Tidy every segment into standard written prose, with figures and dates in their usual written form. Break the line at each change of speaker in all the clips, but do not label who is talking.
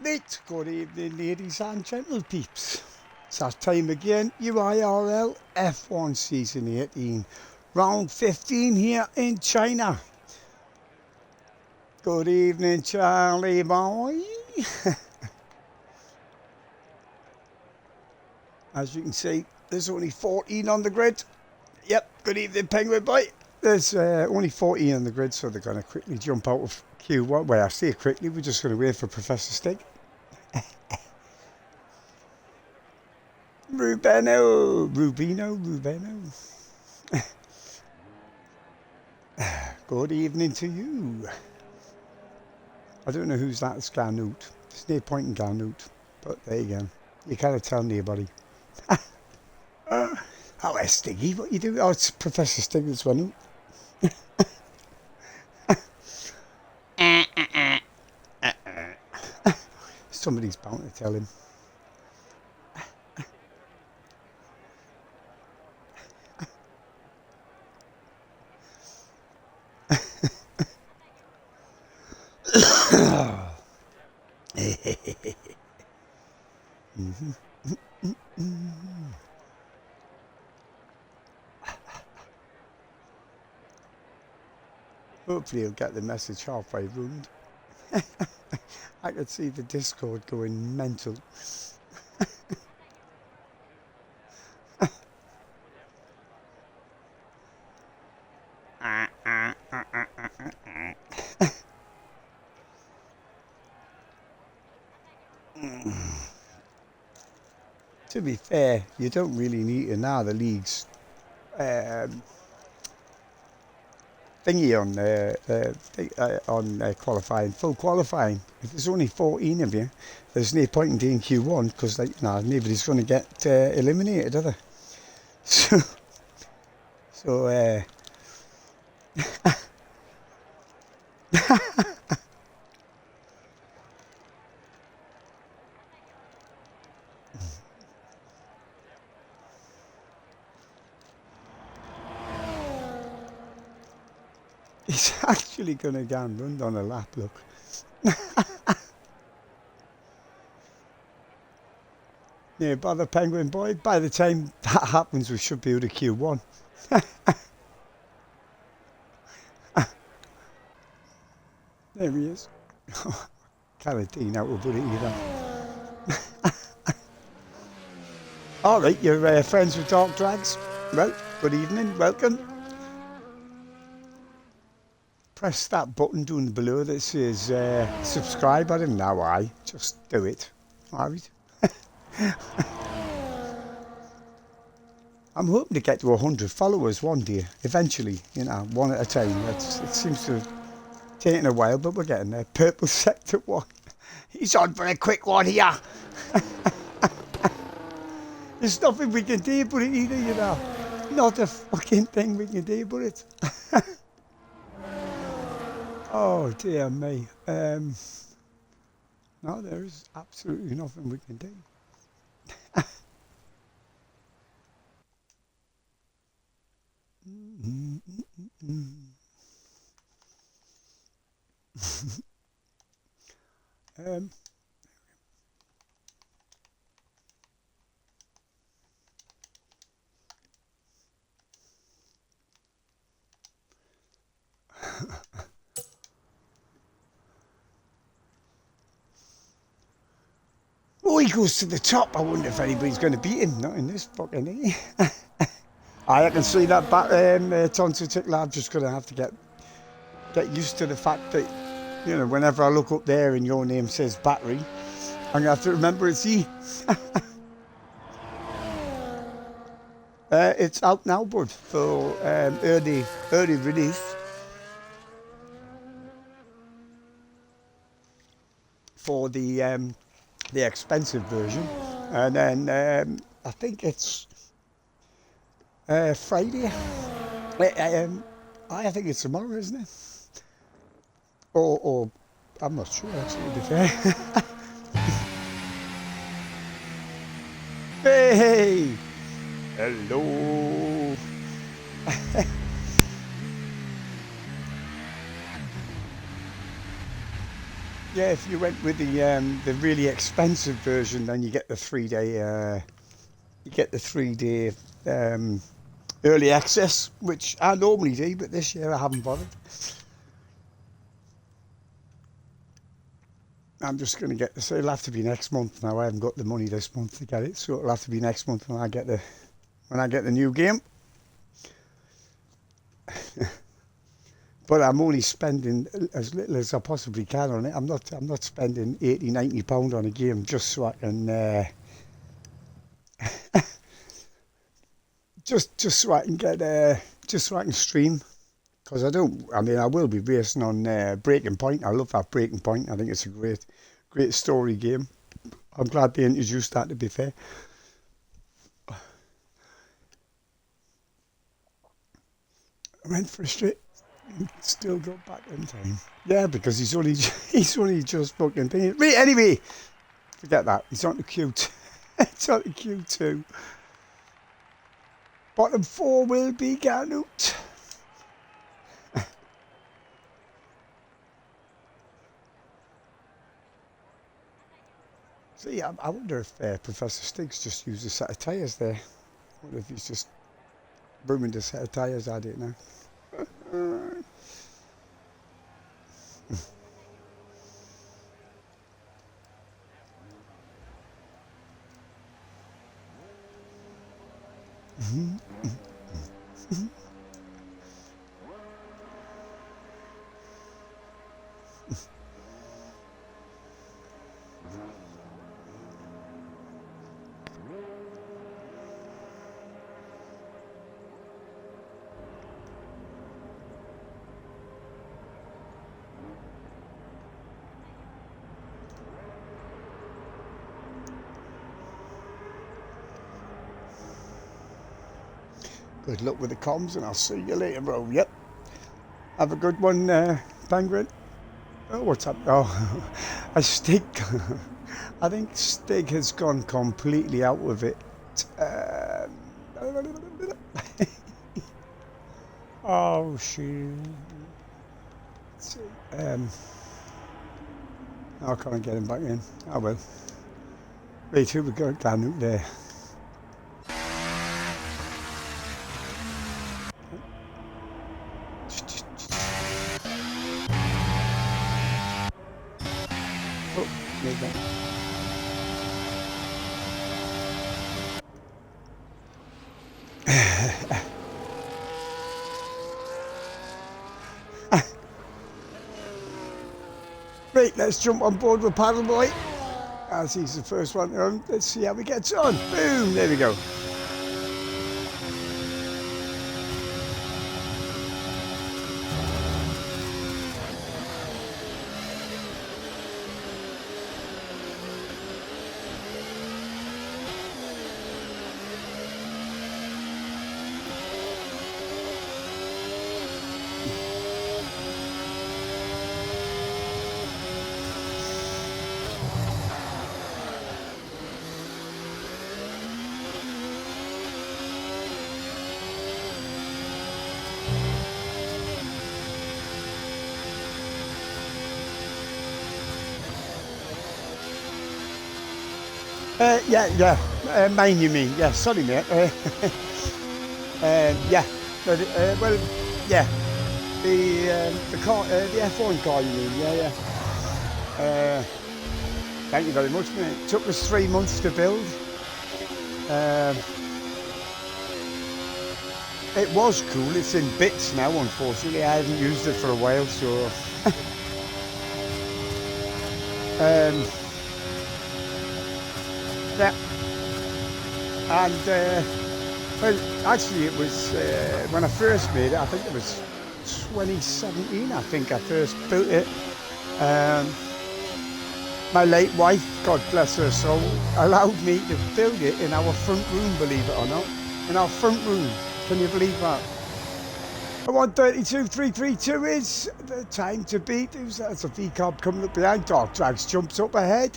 Right, good evening, ladies and gentle peeps. It's that time again, UIRL F1 Season 18, Round 15 here in China. Good evening, Charlie boy. As you can see, there's only 14 on the grid. Yep, good evening, Penguin boy. There's only 14 on the grid, so they're going to quickly jump out of Q1. Well, I say quickly, we're just going to wait for Professor Stig. Rubino. Good evening to you. I don't know who's that, it's Garnoot. There's no point in Garnoot, but there you go. You can't tell anybody. Oh, Stiggy, what you do? Oh, it's Professor Stig that's running. Somebody's bound to tell him. Hopefully he'll get the message halfway round. I could see the Discord going mental. To be fair, you don't really need to know the league's thingy on qualifying, full qualifying. If there's only 14 of you, there's no point in doing Q1 because nobody's going to get eliminated, are they? So he's actually going to go and run on a lap, look. Yeah, by the Penguin boy, by the time that happens, we should be able to Q1. There he is. Carradine out of it either. All right, you're friends with Dark Drags? Well, good evening, welcome. Press that button down below that says subscribe. I don't know why. Just do it. All right. I'm hoping to get to 100 followers one day, eventually, one at a time. It seems to have taken a while, but we're getting there. Purple Sector 1. He's on for a quick one here. There's nothing we can do about it either, Not a fucking thing we can do about it. Oh, dear me. No, there is absolutely nothing we can do. Oh, he goes to the top. I wonder if anybody's going to beat him. Not in this fucking I can see that Tonsutic lad just going to have to get used to the fact that, whenever I look up there and your name says battery, I'm going to have to remember it's E. It's out now, bud, for early release. For the expensive version. And then I think it's Friday. I think it's tomorrow, isn't it? Or I'm not sure, actually, to be fair. Hey! Hello! Yeah, if you went with the really expensive version, then you get the 3 day um, early access, which I normally do, but this year I haven't bothered. I'm just going to get this. It'll have to be next month now. I haven't got the money this month to get it, so it'll have to be next month when I get the new game. But I'm only spending as little as I possibly can on it. I'm not spending 80, 90 pound on a game just so I can just so I can get just so I can stream. Because I mean, I will be racing on Breaking Point. I love that Breaking Point. I think it's a great story game. I'm glad they introduced that, to be fair. I went for a straight. Still got back in time. Yeah, because he's only just fucking finished. Anyway, forget that. He's on the Q2. It's on the Q2. Bottom 4 will be Ganut. See, I wonder if Professor Stiggs just used a set of tyres there. I wonder if he's just ruined a set of tyres. I don't know. Good luck with the comms, and I'll see you later, bro. Yep. Have a good one, Penguin. Oh, what's up? Oh, I Stig. I think Stig has gone completely out of it. Oh, shoot. How can I get him back in? I will. Wait, who we got down there? Oh, there you go. Right, let's jump on board with Paddleboy. As he's the first one on. Let's see how he gets on. Boom, there we go. Yeah. Mine, you mean? Yeah, sorry, mate. Yeah, but well, yeah. The car, the F1 car, you mean? Yeah. Thank you very much, mate. It took us 3 months to build. It was cool. It's in bits now, unfortunately. I haven't used it for a while, so. Yeah. And, well, actually it was, when I first made it, I think it was 2017, I think I first built it. My late wife, God bless her soul, allowed me to build it in our front room, believe it or not. In our front room. Can you believe that? 132.332 is the time to beat. That's a V-Carb coming up behind. Dark Drags jumps up ahead.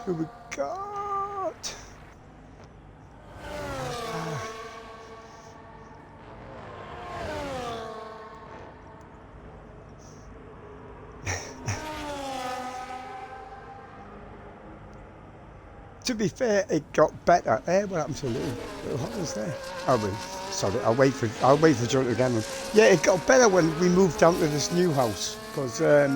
Who we got? to be fair, it got better. What happened to little Hoppers there? Oh, well, sorry. I'll wait for John to get one. Yeah, it got better when we moved down to this new house because I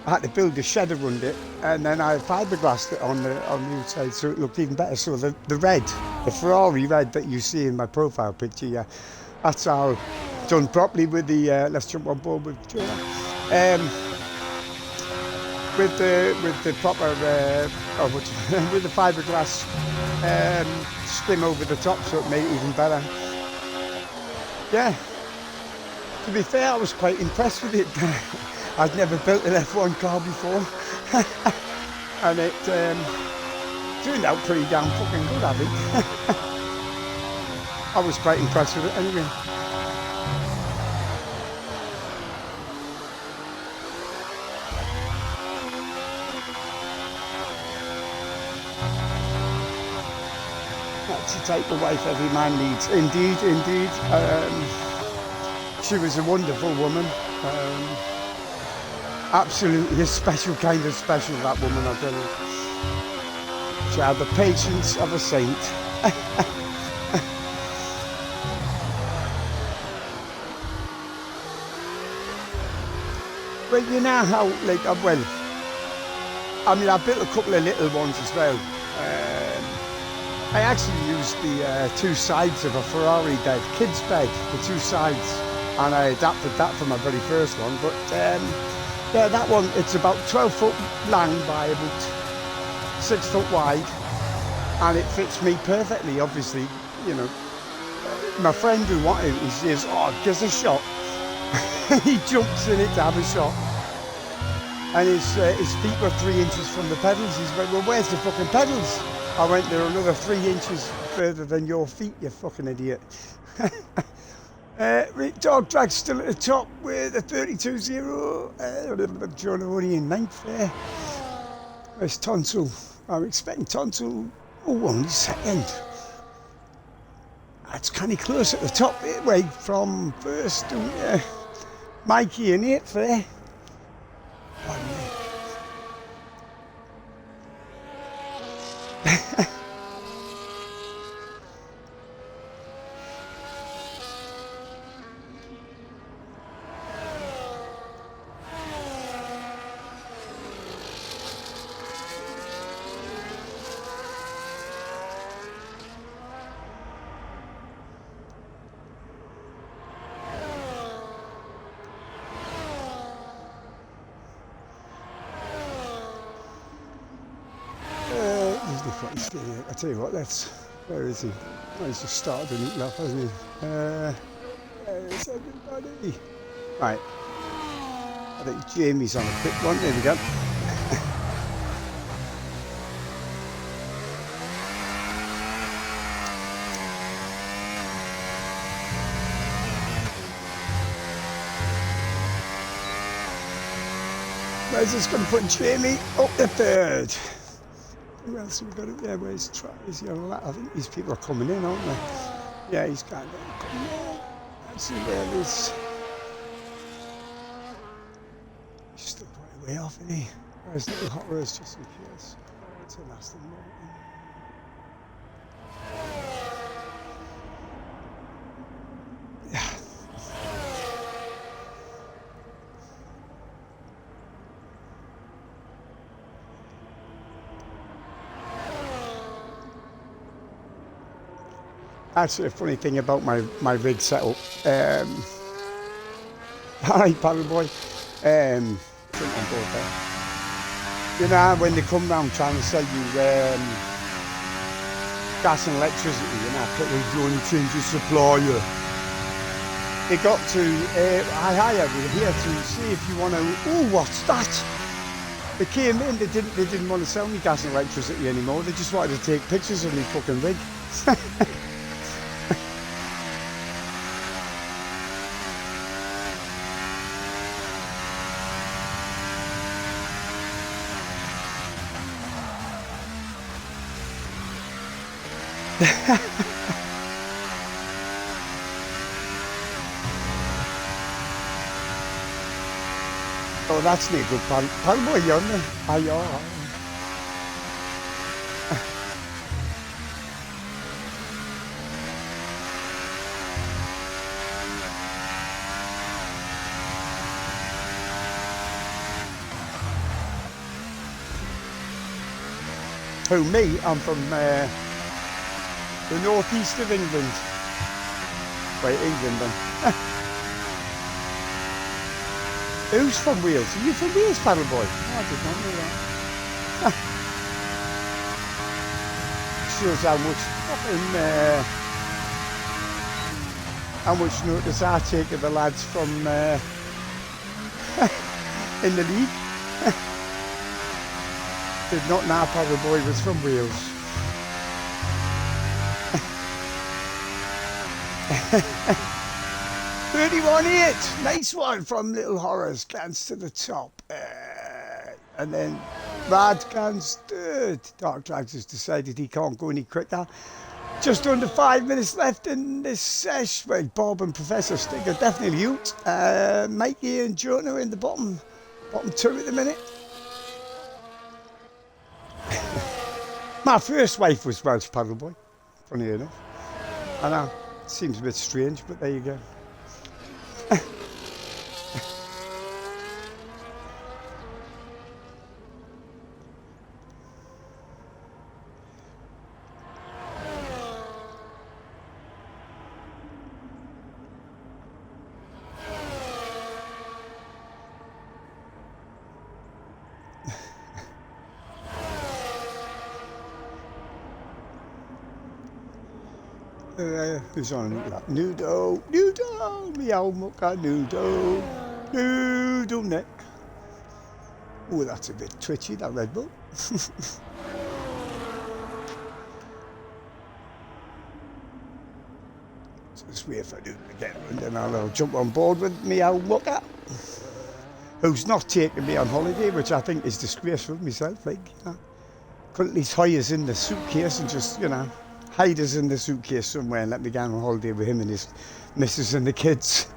had to build a shed around it, and then I fiberglassed it on the outside, so it looked even better. So the red, the Ferrari red that you see in my profile picture, yeah, that's all done properly with the. Let's jump on board with the proper with the fiberglass skim over the top, so it made it even better. Yeah. To be fair, I was quite impressed with it. I'd never built an F1 car before, and it turned out pretty damn fucking good, I think. I was quite impressed with it anyway. That's the type of wife every man needs. Indeed, indeed. She was a wonderful woman. Absolutely a special kind of special, that woman, I tell you. She had the patience of a saint. Well, you know how, like, well, I mean, I built a couple of little ones as well. I actually used the two sides of a Ferrari bed, kids bed, the two sides, and I adapted that for my very first one. But yeah, that one, it's about 12 foot long by about 6 foot wide, and it fits me perfectly. Obviously, you know, my friend who wanted it, he says, "Oh, give us a shot." He jumps in it to have a shot, and his feet were 3 inches from the pedals. He's like, "Well, where's the fucking pedals?" I went, "They're another 3 inches further than your feet, you fucking idiot." Dog drag's still at the top with a 32-0. John only in ninth there. There's Tonsil. I'm expecting Tonsil. Oh, only second. That's kind of close at the top, way from first to Mikey in 8th there. I tell you what, where is he? Oh, he's just started a neat lap, hasn't he? Where's everybody? Right. I think Jamie's on a quick one. There we go. Where's this going to put Jamie up the third? Who else have we got up there? Where's Travis? I think these people are coming in, aren't they? Yeah, he's kind of coming in. Let's see where this. He's still quite a way off, isn't he? Where's Little Hot Rose, just in case? It's a last thing. Yeah. Actually, a funny thing about my rig setup. Alright, paddle boy. Jump on board there. You know, when they come round trying to sell you gas and electricity, you know, we're going to change your supplier. They got to, we're here to see if you want to, oh, what's that? They came in, they didn't want to sell me gas and electricity anymore, they just wanted to take pictures of me fucking rig. Oh, that's not good, paddle boy, you're on there. Who, me? I'm from the northeast of England. Wait, England then. Who's from Wales? Are you from Wales, paddle boy? Oh, I did not know that. Shows how much notice I take of the lads from in the league. Did not know paddle boy was from Wales. 31-8, nice one from Little Horrors, cans to the top. And then Rad cans third. Dark Drags has decided he can't go any quicker. Just under 5 minutes left in this sesh. Well, Bob and Professor Stig are definitely out. Mikey and Jonah in the bottom two at the minute. My first wife was Welsh paddle boy, funny enough. I know, it seems a bit strange, but there you go. Who's on? Nudo, meow mucka, Nudo neck. Oh, that's a bit twitchy, that Red Bull. Just wait for Nudo to get and then I'll jump on board with meow mucka, who's not taking me on holiday, which I think is disgraceful myself. Like, couldn't at least hire us in the suitcase and just, hide us in the suitcase somewhere and let me go on holiday with him and his missus and the kids.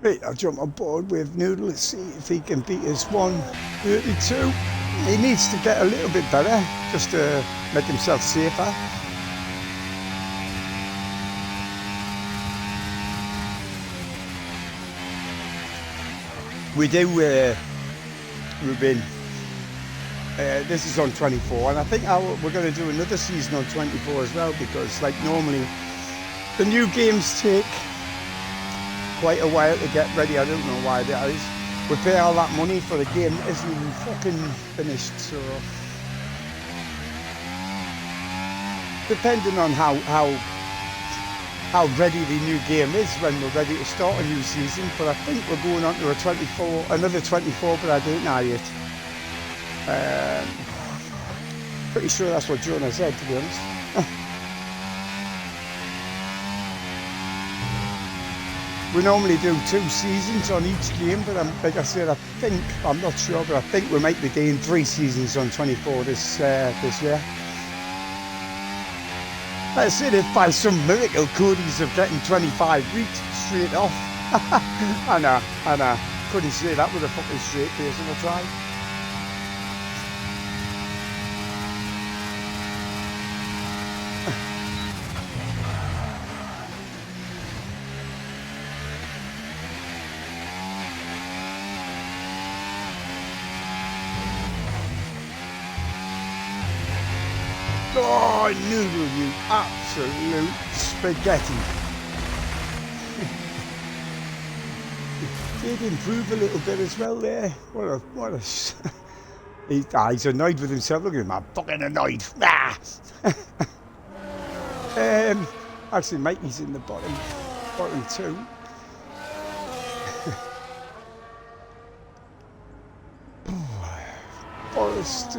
Right, I'll jump on board with Noodle and see if he can beat us 1:32. He needs to get a little bit better just to make himself safer. We do, Ruben, this is on 24, and I think we're going to do another season on 24 as well, because like normally the new games take quite a while to get ready. I don't know why that is. We pay all that money for the game that isn't even fucking finished, so depending on how ready the new game is when we're ready to start a new season. But I think we're going on to another 24, but I don't know yet. Pretty sure that's what Jonah said, to be honest. We normally do 2 seasons on each game, but like I said, I'm not sure, but I think we might be doing 3 seasons on 24 this year. Like I said, if by some miracle Cody's of getting 25 weeks straight off. I know. Couldn't say that with a fucking straight face if I tried. Oh, Noodle, you absolute spaghetti. Did improve a little bit as well there. What a he's annoyed with himself. Look at him, I'm fucking annoyed. Ah. Actually, Mikey's in the bottom 2. Forrest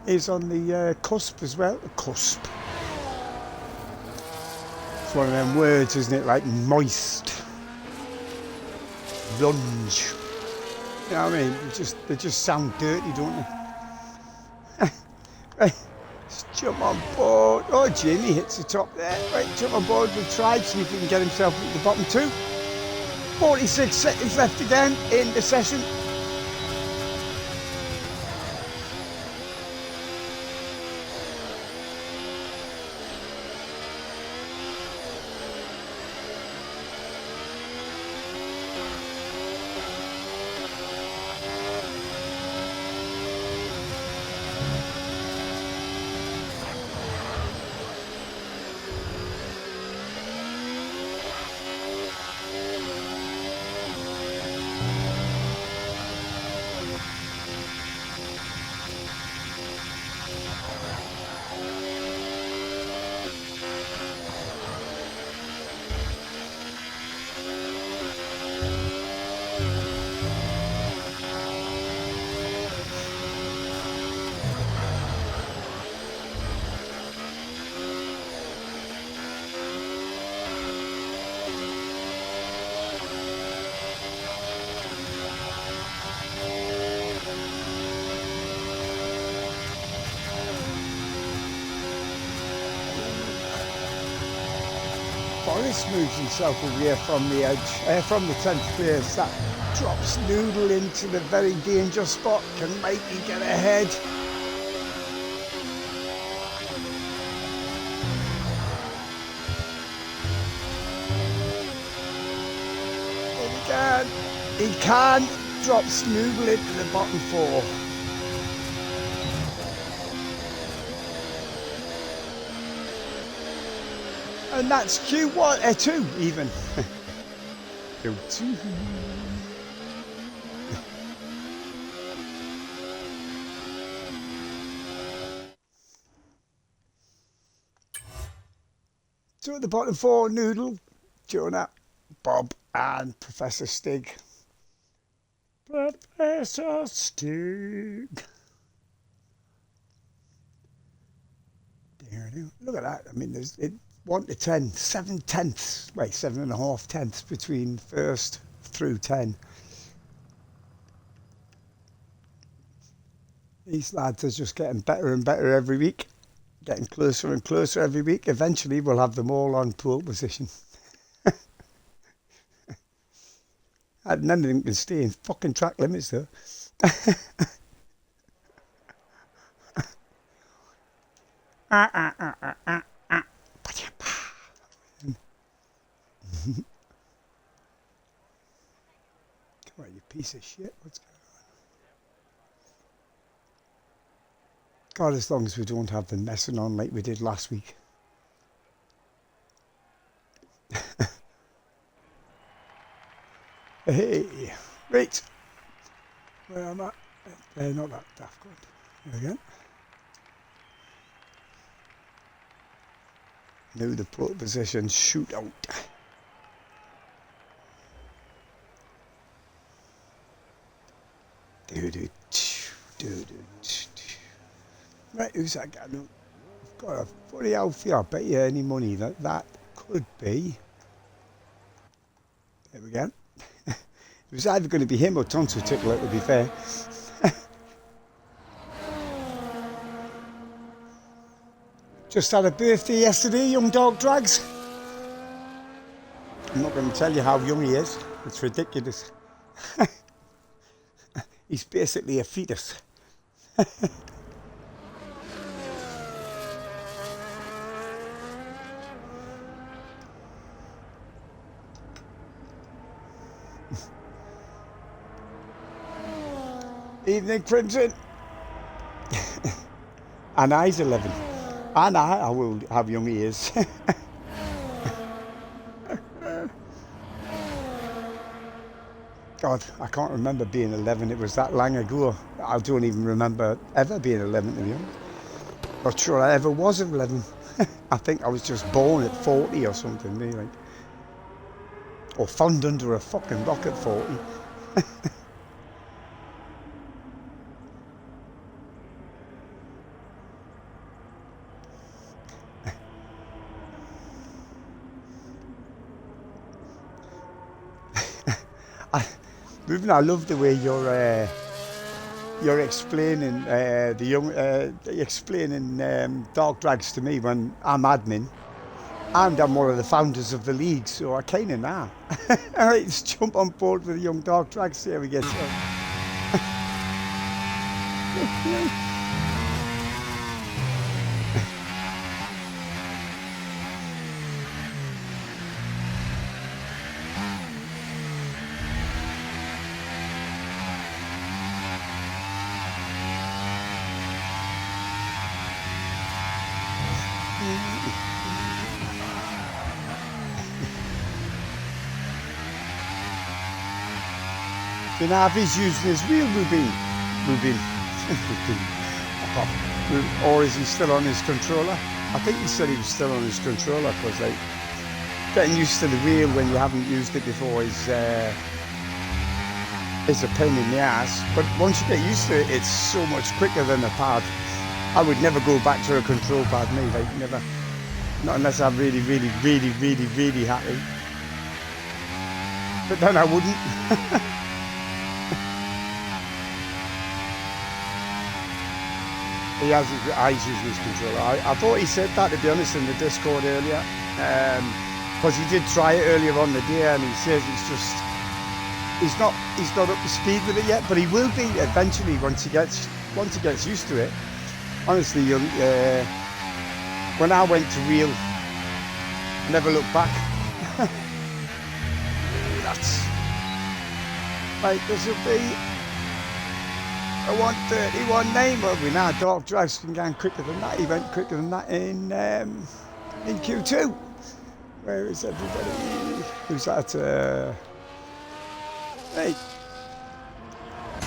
is on the cusp as well. Cusp. It's one of them words, isn't it? Like moist. Lunge. You know what I mean? They just sound dirty, don't they? Let's jump on board. Oh, Jamie hits the top there. Right, jump on board with Tribe, see if he can get himself at the bottom 2. 46 seconds left again in the session. Boris moves himself away from the edge, from the 10th place. That drops Noodle into the very danger spot. Can Mikey get ahead? He can. Drops Noodle into the bottom 4. And that's Q1, 2 even. Q2. So at the bottom 4, Noodle, Jonah, Bob and Professor Stig. Professor Stig. Look at that. I mean, there's 1 to 10, 7 tenths, wait, 7.5 tenths between first through 10. These lads are just getting better and better every week, getting closer and closer every week. Eventually, we'll have them all on pole position. None of them can stay in fucking track limits, though. Come on, you piece of shit. What's going on? God, as long as we don't have them messing on like we did last week. Hey, right. Where am I? Not that daft good. There we go. Now the pole position shootout. Right, who's that guy? I've got a funny outfit. I bet you any money that could be. There we go. It was either going to be him or Tonto Tickler, to be fair. Just had a birthday yesterday, young dog Drags. I'm not going to tell you how young he is. It's ridiculous. He's basically a fetus. Evening, Crimson. And I's 11. And I will have young ears. God, I can't remember being 11. It was that long ago. I don't even remember ever being 11, to be honest. Not sure I ever was 11. I think I was just born at 40 or something, really. Or found under a fucking rock at 40. I love the way you're explaining Dark Drags to me when I'm admin, and I'm one of the founders of the league, so I kind of know. All right, let's jump on board with the young Dark Drags. See how we get on. You know, if he's using his real Rubin, or is he still on his controller? I think he said he was still on his controller, because like getting used to the wheel when you haven't used it before is a pain in the ass. But once you get used to it, it's so much quicker than a pad. I would never go back to a control pad, me, like never. Not unless I'm really happy. But then I wouldn't. He has his eyes using his controller. I thought he said that, to be honest, in the Discord earlier. because he did try it earlier on the day, and he says it's just he's not up to speed with it yet, but he will be eventually once he gets used to it. Honestly, when I went to reel, I never looked back. That's right. This will be a 1:31 name. Well, we now Dark Drags can go quicker than that. He went quicker than that in Q2. Where is everybody? Who's that? Hey.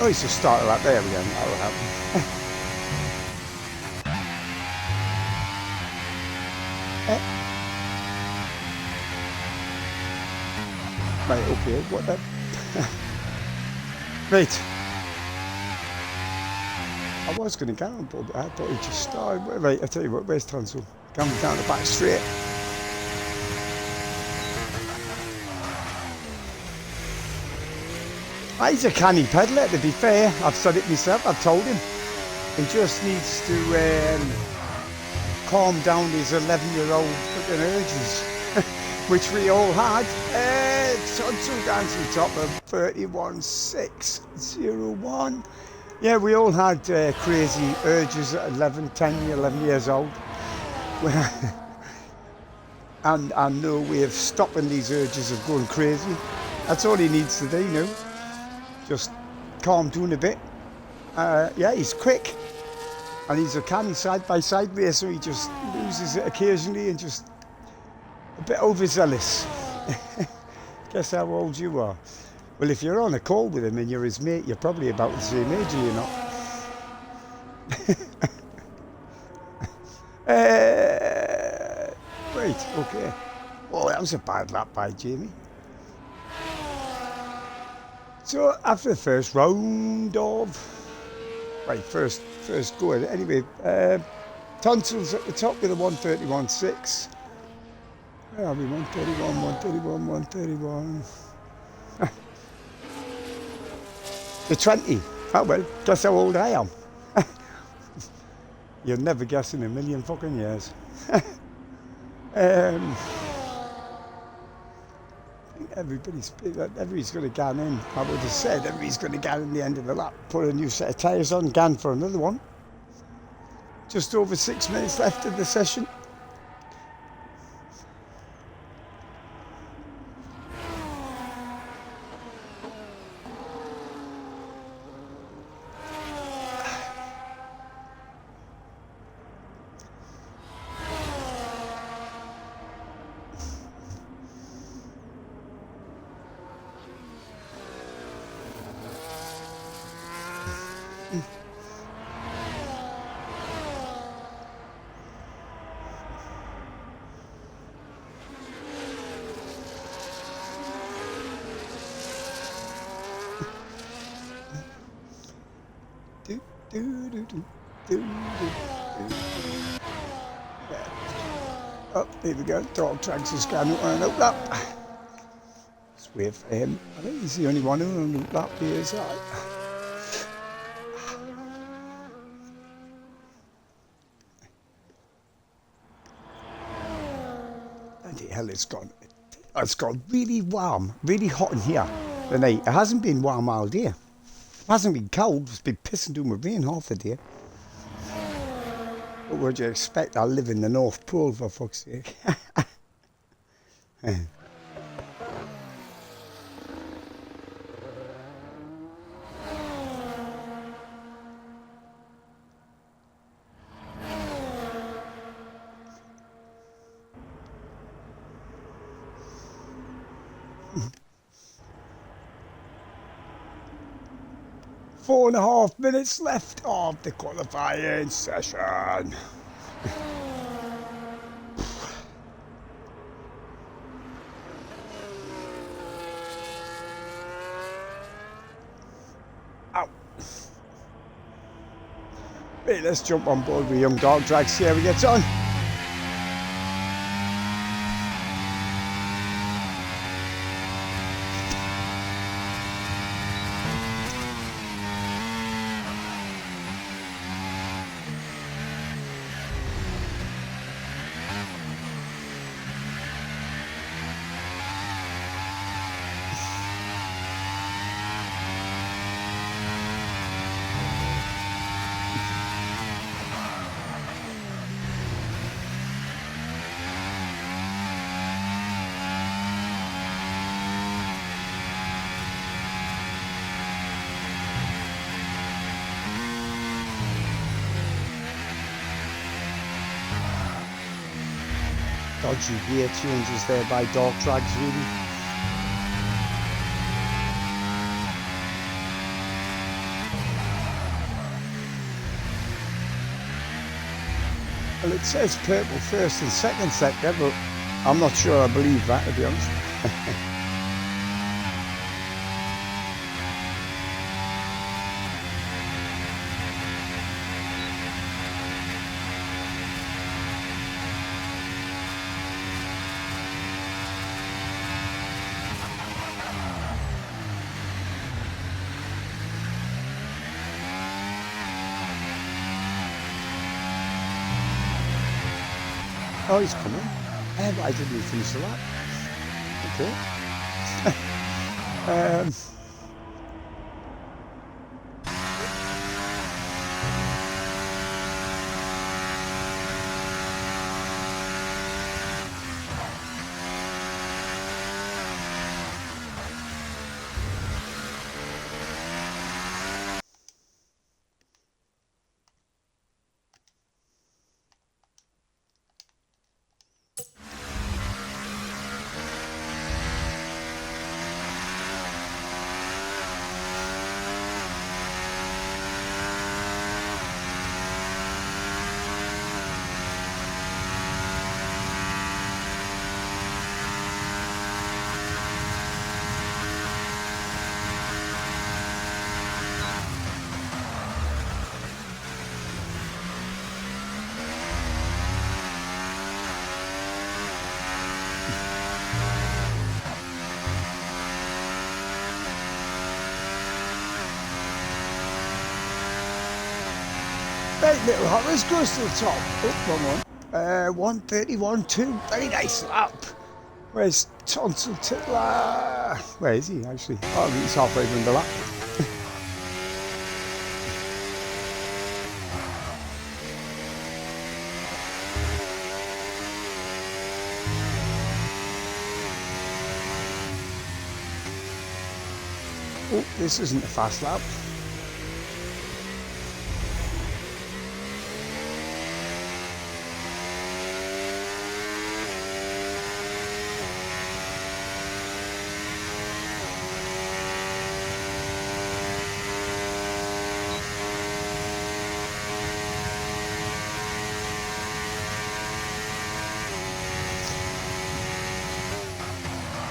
Oh, he's just started that. There we go. That will happen. Right, okay, what the... Right. I was going to go on, but I thought he just started. Right, I tell you what, where's Tonsil? Coming down the back straight. He's a canny peddler, to be fair. I've said it myself, I've told him. He just needs to calm down his 11-year-old fucking urges, which we all had. Tonsil down to the top of 31.601. Yeah, we all had crazy urges at 11 years old. And no way of stopping these urges of going crazy. That's all he needs to do, you know. Just calm down a bit. Yeah, he's quick. And he's a canny side-by-side racer. He just loses it occasionally and just a bit overzealous. Guess how old you are? Well, if you're on a call with him and you're his mate, you're probably about the same age, are you not? Right, okay. Oh, that was a bad lap by Jamie. So after the first round of... Right, first go ahead. Anyway, Tonsil's at the top with a 1:31.6. Where are we? 1:31. The 20. Oh well, guess how old I am. You'll never guess in a million fucking years. I think everybody's going to gan in. I would have said everybody's going to gan in the end of the lap. Put a new set of tyres on, gan for another one. Just over 6 minutes left of the session. Oh, there we go. Dog Drags is going on an loop lap. Let's wait for him. I think he's the only one who on a loop lap here, is that? Bloody hell, it's gone really warm, really hot in here tonight. It hasn't been warm all day. It hasn't been cold, it's been pissing down with rain half the day. What would you expect? I live in the North Pole, for fuck's sake. Four and a half minutes left of the qualifying session. Ow. Right, let's jump on board with young Dark Drags, see how he gets on. dodgy gear changes there by dark drags, really. Well, it says purple first and second sector, but I'm not sure I believe that, to be honest. Oh, he's coming. Why didn't he finish the lap? Okay. Right, little Horace goes to the top. Oh, wrong one. 1:31.2. Very nice lap. Where's Tonsil Tickler? Where is he, actually? Oh, he's halfway through the lap. Oh, this isn't a fast lap.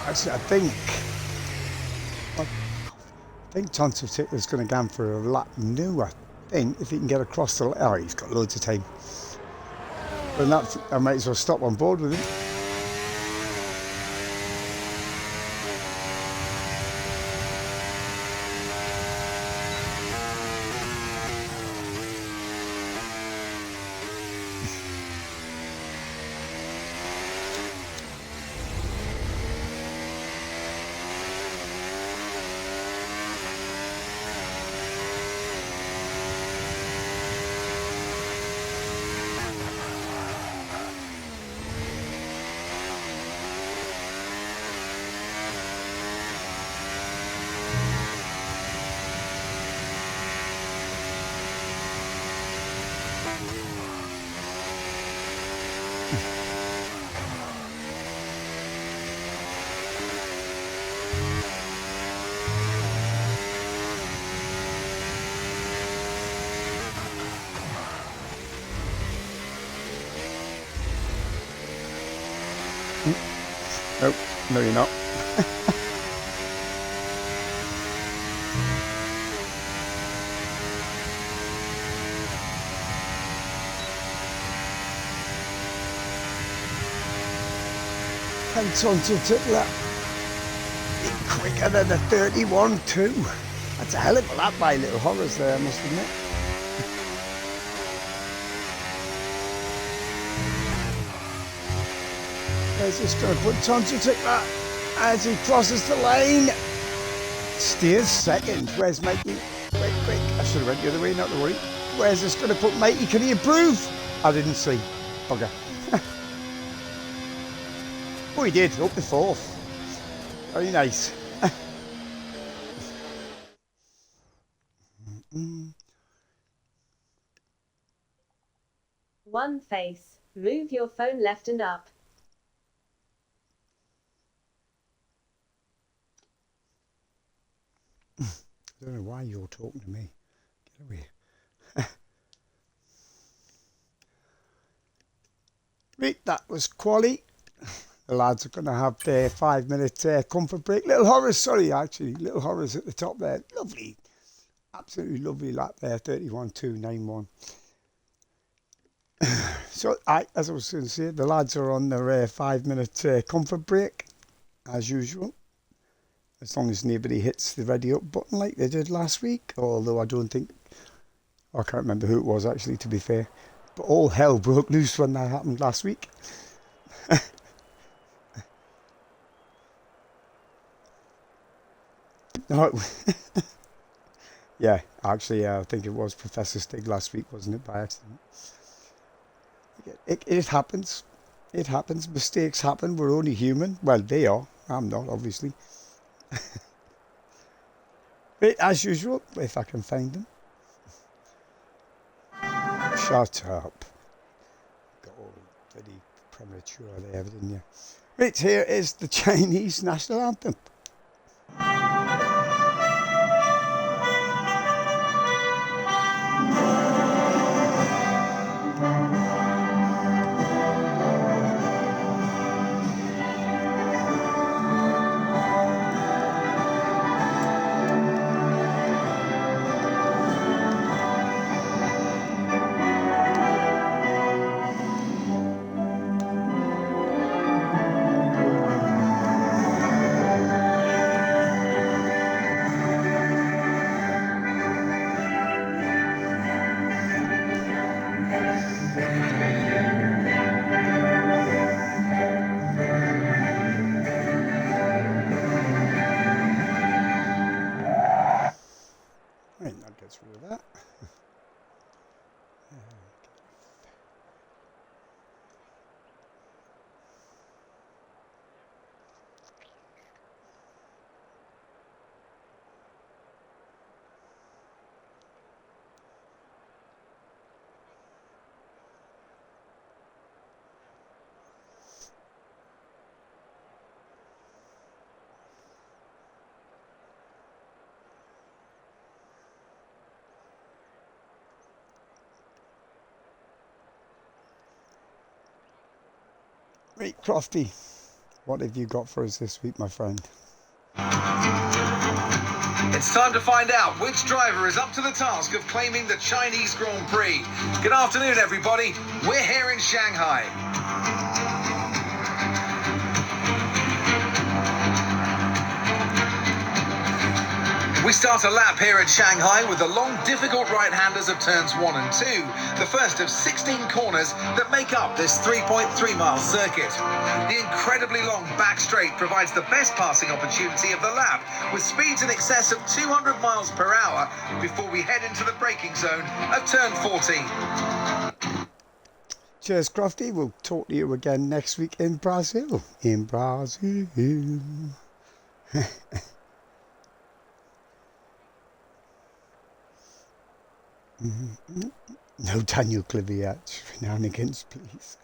Actually, I think Tonsil Tickler's going to go for a lap new. I think if he can get across the... Oh, he's got loads of time. But that, I might as well stop on board with him. Nope, no you're not. And Tonsil Tickler quicker than a 31.2. That's a hell of a lap by Little Horace there, I must admit. There's just going to put Tonsil Tickler as he crosses the lane. Steers second. Where's Mikey? Quick. I should have went the other way, not to worry. Where's this going to put Mikey? Can he improve? I didn't see. Bugger. Oh, he did. Up to fourth. Very nice.
One face. Move your phone left and up.
don't know why you're talking to me. Get away. Right, that was quali. The lads are going to have their 5-minute comfort break. Little Horace, sorry, actually. Little Horace at the top there. Lovely. Absolutely lovely lap there. 31.291. So, as I was going to say, the lads are on their 5-minute comfort break, as usual. As long as nobody hits the ready up button like they did last week. Although I don't think... I can't remember who it was, actually, to be fair. But all hell broke loose when that happened last week. No, yeah, actually, I think it was Professor Stig last week, wasn't it, by accident? It happens. It happens. Mistakes happen. We're only human. Well, they are. I'm not, obviously. But as usual, if I can find them. Shut up. Got all very premature there, didn't you? Right, here is the Chinese national anthem. Right, that gets rid of that. Right, Crofty, what have you got for us this week, my friend?
It's time to find out which driver is up to the task of claiming the Chinese Grand Prix. Good afternoon, everybody. We're here in Shanghai. We start a lap here at Shanghai with the long, difficult right-handers of turns 1 and 2, the first of 16 corners that make up this 3.3-mile circuit. The incredibly long back straight provides the best passing opportunity of the lap, with speeds in excess of 200 miles per hour before we head into the braking zone of turn 14.
Cheers, Crofty. We'll talk to you again next week in Brazil. In Brazil. No Daniel Cliviat shenanigans, please.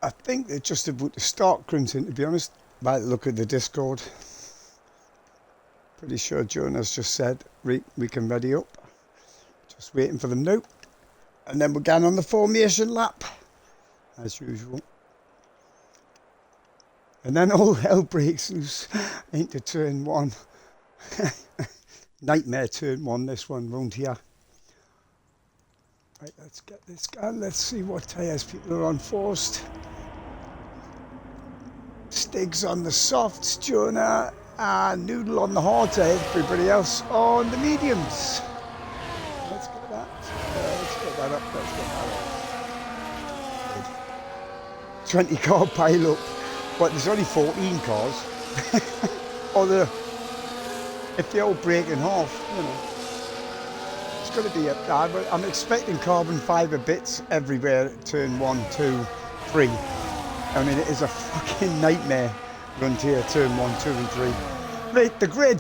I think they're just about to start Crimson, to be honest, by the look of the Discord. Pretty sure Jonah's just said we can ready up. Just waiting for them now. And then we're going on the formation lap, as usual. And then all hell breaks loose into turn one. Nightmare turn one, this one round here. Right, let's get this going. Let's see what tyres people are on first. Stig's on the softs, Jonah, and Noodle on the hards, everybody else on the mediums. Let's get that. Let's get that up. Let's get that up. 20 car pile up. But there's only 14 cars. Or if they all break in half, you know. It's going to be I'm expecting carbon fibre bits everywhere at turn 1, 2, 3. I mean, it is a fucking nightmare run here, turn 1, 2 and 3. Right, the grid.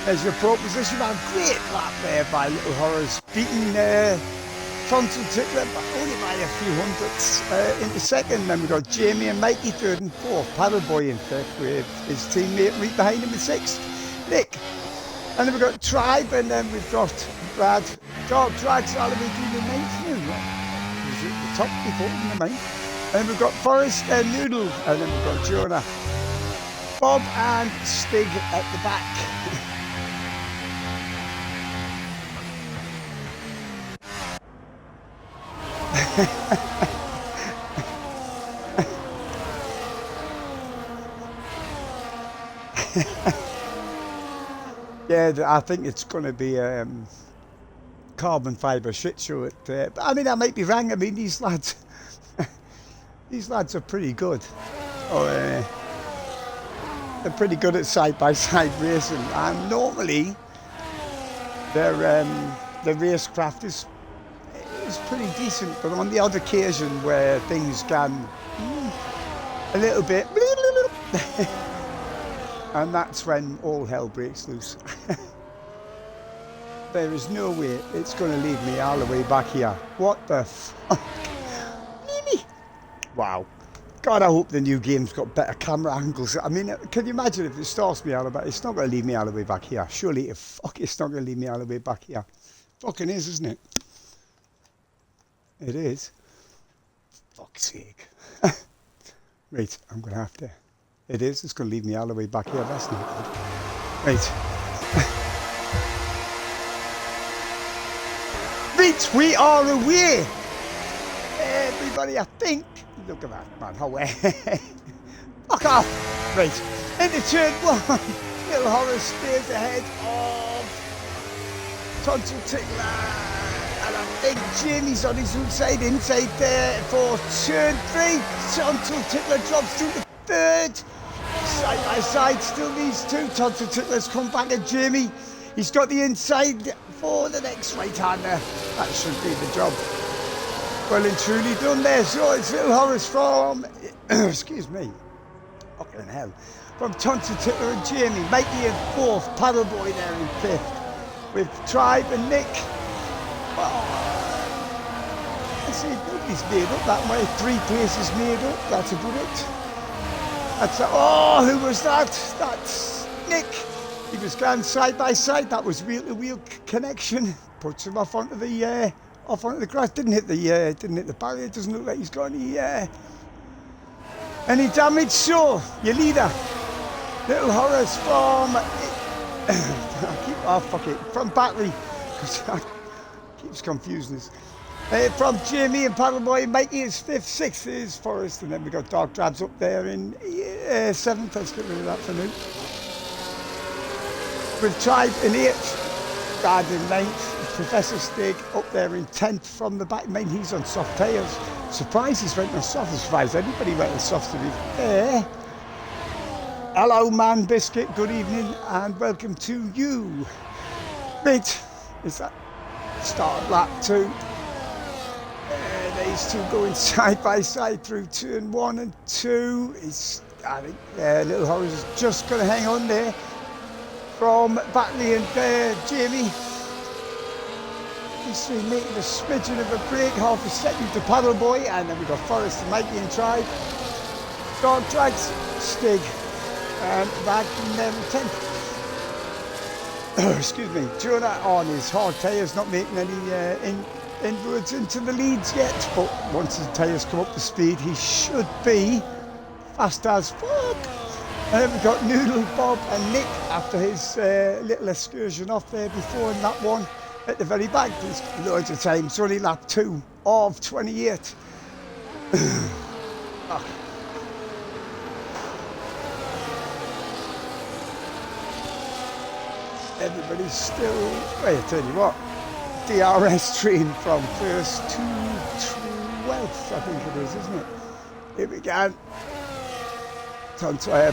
There's your pole position. A great lap there by Little Horrors. Beating Tonsil Tickler, but only by a few hundredths into second. Then we've got Jamie and Mikey third and fourth. Paddleboy in fifth with his teammate right behind him in sixth, Nick. And then we've got Tribe, and then we've got Brad. Dark Drags all the way to the ninth. He's at the top before in the ninth. And then we've got Forrest and Noodle, and then we've got Jonah, Bob and Stig at the back. Yeah, I think it's going to be a carbon fibre shit show. But I mean, I might be wrong. I mean, these lads are pretty good. They're pretty good at side-by-side racing, and normally their racecraft is pretty decent. But on the odd occasion where things can a little bit, and that's when all hell breaks loose. There is no way it's going to leave me all the way back here. What the fuck? Wow. God, I hope the new game's got better camera angles. I mean, can you imagine if it starts me all about? It's not going to leave me all the way back here. Surely, it's not going to leave me all the way back here. Fucking is, isn't it? It is. Fuck's sake. Right, I'm going to have to. It is. It's going to leave me all the way back here. That's not good. Right. Right, we are away. Everybody, I think. Look at that, man. How fuck off. Right. Into turn one. Little Horror stays ahead of Tonsil Tickler. And I think Jamie's on his outside inside there for turn 3. Tonsil Tickler drops to the third. Side by side, still these two. Tonsil Tickler's come back at Jamie. He's got the inside for the next right-hander. That should be the job. Well and truly done there. So it's Little Horrors from, excuse me, fucking hell, from Tonsil Tickler and Jamie. Mikey in fourth, Paddleboy there in fifth, with Tribe and Nick. Well, I see nobody's made up that way. 3 places made up. That's about it. Oh, who was that? That's Nick. He was going side by side. That was wheel-to-wheel connection. Puts him off onto the grass. Didn't hit the barrier. Doesn't look like he's got any damage. So your leader, Little Horrors from from Battery, because that keeps confusing us. From Jamie and Paddleboy, Mikey is 5th, 6th is Forrest, and then we got Dark Drabs up there in 7th. Let's get rid of that for now. With Tribe in 8th, Dad in 9th, Professor Stig up there in 10th from the back. I mean, he's on soft tyres. Surprised he's went on soft. Surprised anybody went on soft to be fair. Hello, Man Biscuit. Good evening and welcome to you. Right, is that start lap 2? These two going side by side through turn 1 and 2. I think Little Horrors is just going to hang on there from Batley and Jamie. History making a smidgen of a break, half a second to Paddle Boy, and then we've got Forrest and Mikey in Tribe. Dog Drags, Stig, and back in 10th. Excuse me, Jonah on his hard tyres, not making any inroads into the leads yet, but once the tyres come up to speed, he should be fast as fuck. And then we've got Noodle, Bob and Nick after his little excursion off there before in that one at the very back. There's loads of time. It's only lap 2 of 28. Oh. Everybody's still, well, I tell you what, DRS train from 1st to 12th, I think it is, isn't it? Here we go.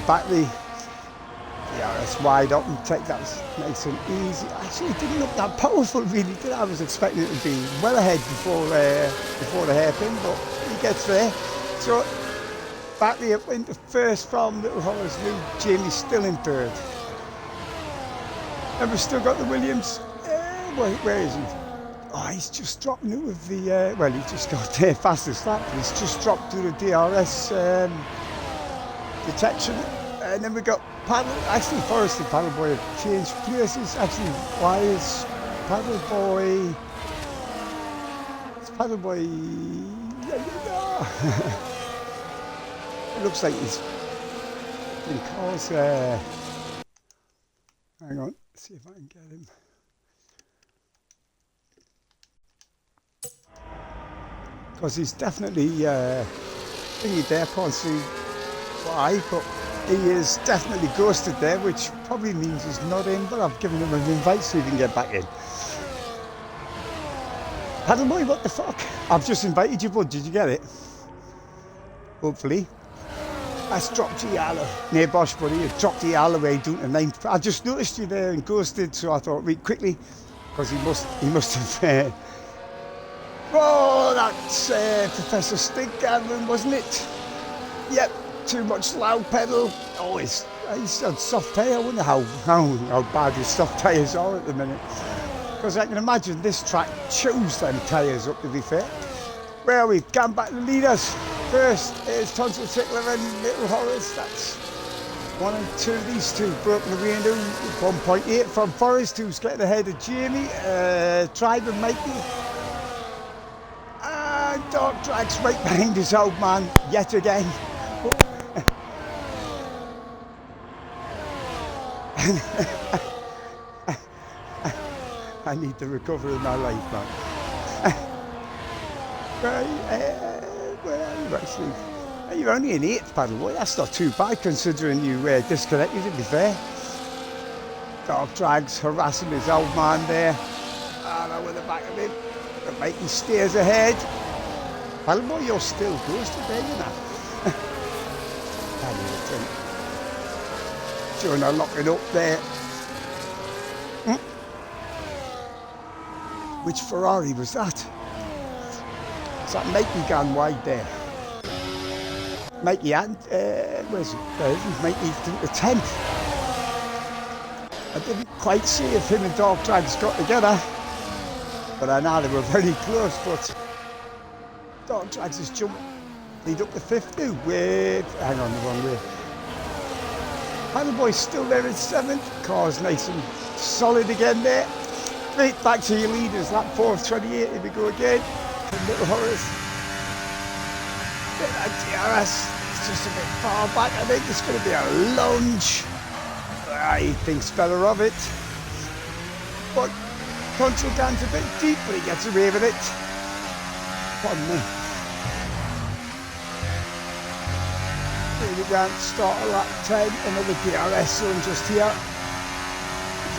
Battery. DRS wide up and take that nice and easy. Actually, it didn't look that powerful, really, did it? I was expecting it to be well ahead before the hairpin, but he gets there. So, Battery up into first from Little Hollows New. Jamie's still in 3rd. And we've still got the Williams. Where is he? Oh, he's just dropped new of the. Well, he just got there fastest lap. He's just dropped through the DRS detection. And then we got Paddle. Actually, Forrest and Paddle Boy have changed places. Actually, why is Paddle Boy? It's Paddle Boy. It looks like he's because. Hang on. See if I can get him. Because he's definitely thingy there, can't see why, but he is definitely ghosted there, which probably means he's not in, but I've given him an invite so he can get back in. Paddle Boy, what the fuck? I've just invited you, bud, did you get it? Hopefully. That's dropped you yellow. Near Bosch, buddy. You dropped the yellow way down to 9th. I just noticed you there and ghosted, so I thought, read quickly, because he must have. Oh, that's Professor Stig Gavin, wasn't it? Yep. Too much loud pedal. Oh, he's had soft tyre. I wonder how bad his soft tyres are at the minute. Because I can imagine this track chews them tyres up, to be fair. Well, we've gone back to the leaders. First is Tonsil Tickler and Little Horace. That's 1 and 2. These two broken away into 1.8 from Forrest, who's getting ahead of Jamie, Tribe and Mikey. And Dog Drags right behind his old man yet again. I need to recover in my life, man. Where are you actually? You're only in 8th, Paddle Boy. That's not too bad considering you disconnected, to be fair. Dog Drags harassing his old man there. And over the back of him. The Mikey steers ahead. Paddle Boy, you're still ghosted there, you know. Jonah locking up there. Which Ferrari was that? Is that Mikey gone wide there? Mikey and where's it? Mikey to the 10th. I didn't quite see if him and Dog Drags got together, but I know they were very close. But Dog Drags is jumping. Lead up to 5th now with, hang on, the wrong way. Paddle Boy's still there in 7th. Car's nice and solid again there. Straight back to your leaders, lap 4 of 28. Here we go again. And Little Horace. Bit of DRS. It's just a bit far back. I think it's going to be a lunge. He thinks better of it. But Control Dan's a bit deep, but he gets away with it. Pardon me. Here we go, start at lap 10, another DRS zone just here.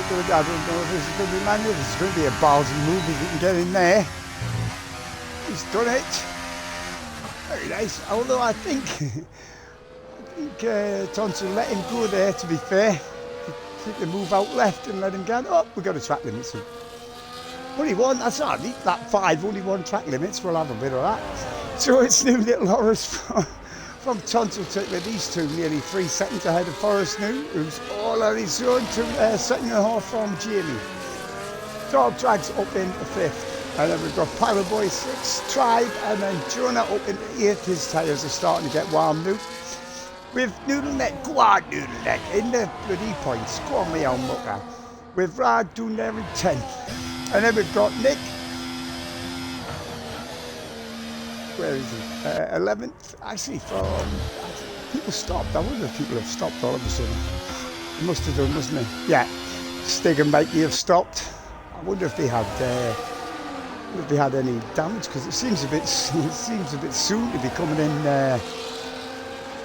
I don't know if this is going to be manual, this is going to be a ballsy move if he can get in there. He's done it. Very nice, although I think Tonsil let him go there, to be fair. I think they move out left and let him go. Oh, we've got a track limit soon. Only one, that's all right. Lap 5, only 1 track limits, we'll have a bit of that. So it's new Little Horace from Tonsil Tickler. These two nearly 3 seconds ahead of Forrest New, who's all on his own, to 2.5 seconds from Jamie. Dog Drags up into 5th. And then we've got Paddleboy 6, Tribe, and then Jonah up in 8th. His tyres are starting to get warm now. With Noodleneck, go on Noodleneck, in the bloody points, go on me own mucker. With Rad doing there in 10th. And then we've got Nick, where is he? 11th, actually people stopped. I wonder if people have stopped all of a sudden. They must have done, mustn't they? Yeah, Stig and Mikey have stopped. I wonder if they had any damage, because it seems a bit soon to be coming in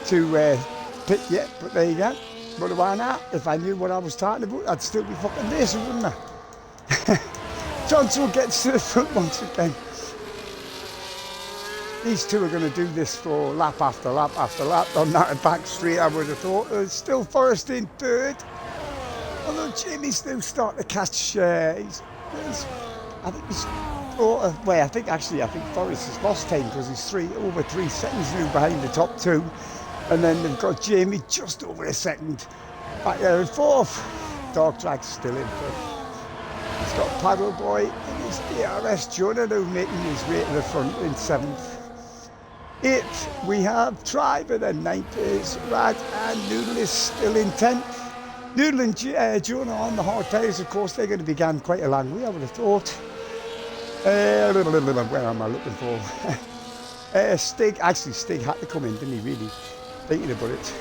to pit yet. But there you go. What do I know? If I knew what I was talking about, I'd still be fucking racing, wouldn't I? Johnson gets to the front once again. These two are going to do this for lap after lap after lap on that back straight, I would have thought. Still Forrest in 3rd. Although Jamie's still starting to catch, I think Forrest has lost time, because he's over 3 seconds now behind the top 2. And then they've got Jamie just over a second back there in 4th. Dog Drag's still in 5th. He's got Paddleboy and his DRS Jonah now making his way to the front in 7th. 8th we have Tribe, and then 9th is Rad, and Noodle is still in 10th. Noodle and Jonah on the hard tyres, of course, they're going to be gone quite a long way, I would have thought. Where am I looking for? Stig had to come in, didn't he, really? Thinking about it.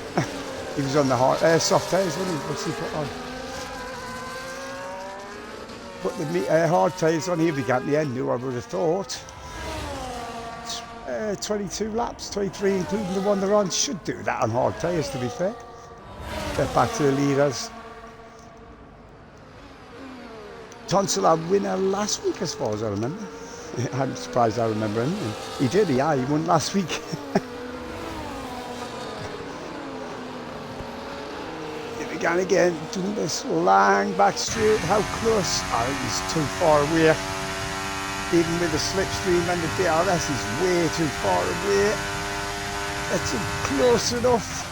He was on the soft tyres, wasn't he? What's he put on? Put the hard tyres on. Here we got the end now, I would have thought. 22 laps, 23 including the one they're on. Should do that on hard tyres, to be fair. Get back to the leaders. Tonsil had winner last week, as far as I remember. I'm surprised I remember him. He did, he won last week. Here we go again, doing this long back straight. How close? I think he's too far away. Even with the slipstream and the DRS, he's way too far away. That's close enough.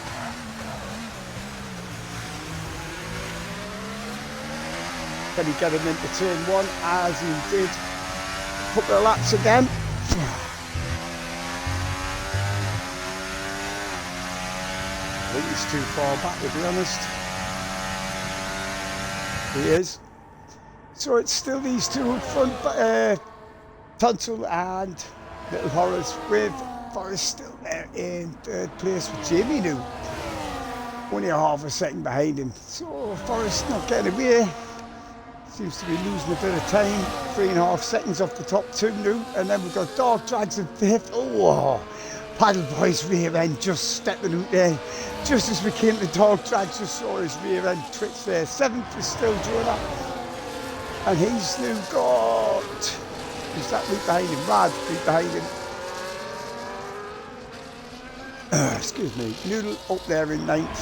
Can he get him into turn 1, as he did? Couple of laps again. I think he's too far back, to be honest. He is. So it's still these two up front, but Tonsil and Little Horace, with Forrest still there in 3rd place with Jamie now. Only a half a second behind him. So Forrest not getting away. Seems to be losing a bit of time. 3.5 seconds off the top 2 now. And then we've got Dog Drags in 5th. Oh, Paddleboy's rear end just stepping out there. Just as we came to Dog Drags, just saw his rear end twitch there. 7th is still Jonah. And he's now got... Who's that right behind him? Rad right behind him. Excuse me. Noodle up there in 9th.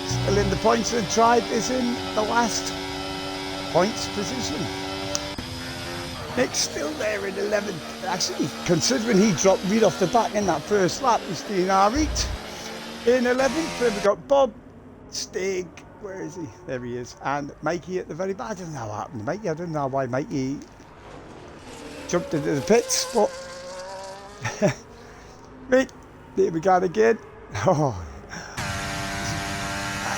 Still in the points, and Tribe is in the last points position. Nick's still there in 11th. Actually, considering he dropped right off the back in that first lap, he's doing alright. In 11th, then we've got Bob, Stig, where is he? There he is. And Mikey at the very back. I don't know what happened to Mikey. I don't know why Mikey jumped into the pits, but right, there we go again. Oh,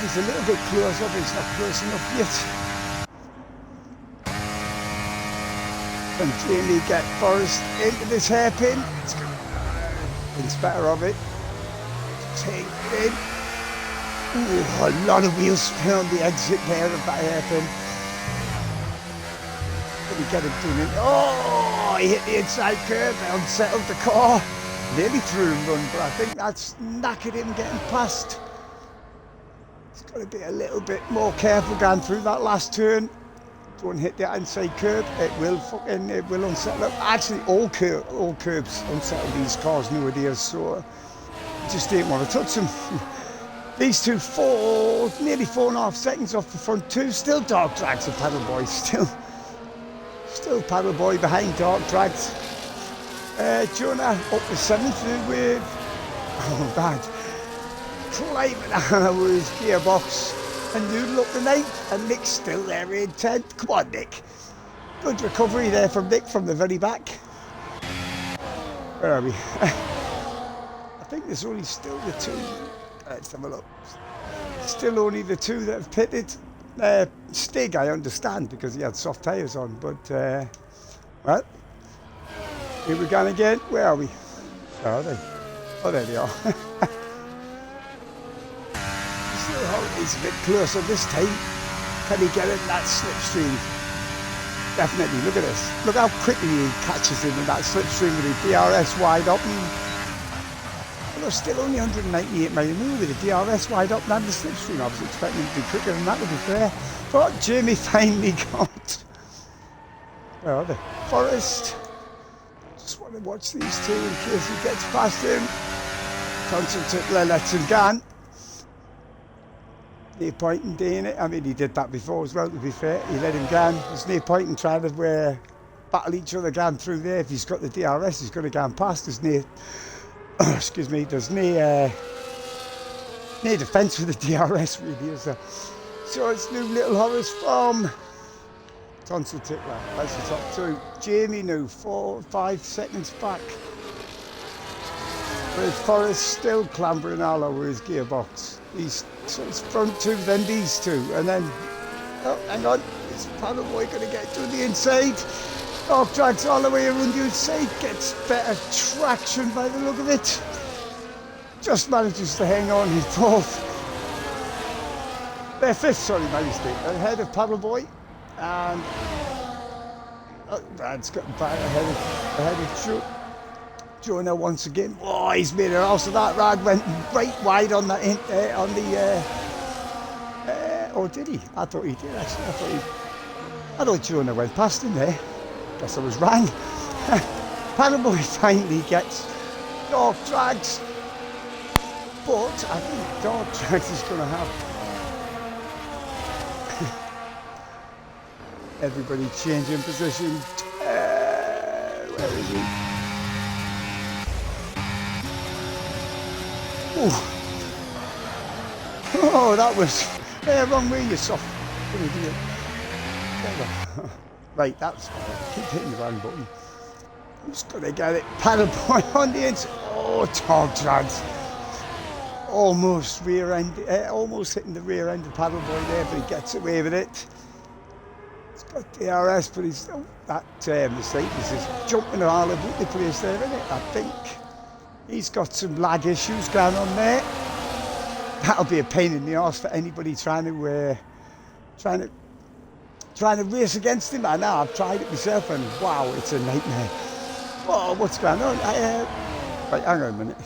he's a little bit close up. He's not close enough yet. And Jamie get Forrest into this hairpin. Thinks better of it. Take it in. Ooh, a lot of wheel spin on the exit there of that hairpin. Let me get him doing it. Oh, he hit the inside curve, unsettled the car. Nearly threw him run, but I think that's knackered him getting past. He's got to be a little bit more careful going through that last turn. Don't hit that inside curb, it will unsettle it. Actually, all curbs unsettle these cars nowadays, so I just didn't want to touch them. These two nearly 4.5 seconds off the front 2. Still Dog Drags and Paddleboy, still Paddleboy behind Dog Drags. Jonah up to 7th with, oh bad, climbing out with his gearbox. And Noodle up to 9th, and Nick's still there in 10th. Come on, Nick. Good recovery there from Nick from the very back. Where are we? I think there's only still the two. Let's have a look. Still only the two that have pitted. Stig, I understand, because he had soft tyres on, but well, here we go again. Where are we? Where are they? Oh, there they are. Still Holiday's a bit closer this time. Can he get in that slipstream? Definitely. Look at this. Look how quickly he catches him in that slipstream with the DRS wide open. Well, there's still only 198 miles an hour with the DRS wide open and the slipstream. I was expecting him to be quicker than that, to be fair. But Jamie finally got. Where are they? Forest. Just want to watch these two in case he gets past him. Thompson Tickler lets him down. No point in doing it. I mean, he did that before as well, to be fair. He let him down. There's no point in trying to battle each other down through there. If he's got the DRS, he's going to go past. There's no, excuse me, there's no defence for the DRS, really, is there? So it's new little horrors from Tonsil Tickler. That's the top two. Jamie new, 4 or 5 seconds back. With Forrest still clambering all over his gearbox. So it's front two, then these two, and then, oh, hang on, is Paddleboy going to get to the inside? Oh, drags all the way around the inside, gets better traction by the look of it. Just manages to hang on in fourth. Fifth, sorry, my mistake. Ahead of Paddleboy, and Brad's got back ahead of Jonah once again. Oh, he's made it also. That rag went right wide on that on the. Oh, did he? I thought he did actually. I thought Jonah went past him there. Guess I was wrong. Paddleboy finally gets Dog Drags, but I think Dog Drags is going to have everybody changing position. Where is he? Oh, that was wrong way, you soft idiot. Right, that's fine. Keep hitting the wrong button. Who's gonna get it? Paddleboy on the inside. Oh, Dog Drags. Almost almost hitting the rear end of Paddleboy there, but he gets away with it. He's got DRS, but he's that mistake is just jumping all over the place there, isn't it? I think. He's got some lag issues going on there. That'll be a pain in the arse for anybody trying to race against him. I know, I've tried it myself, and wow, it's a nightmare. Oh, what's going on? Right, hang on a minute.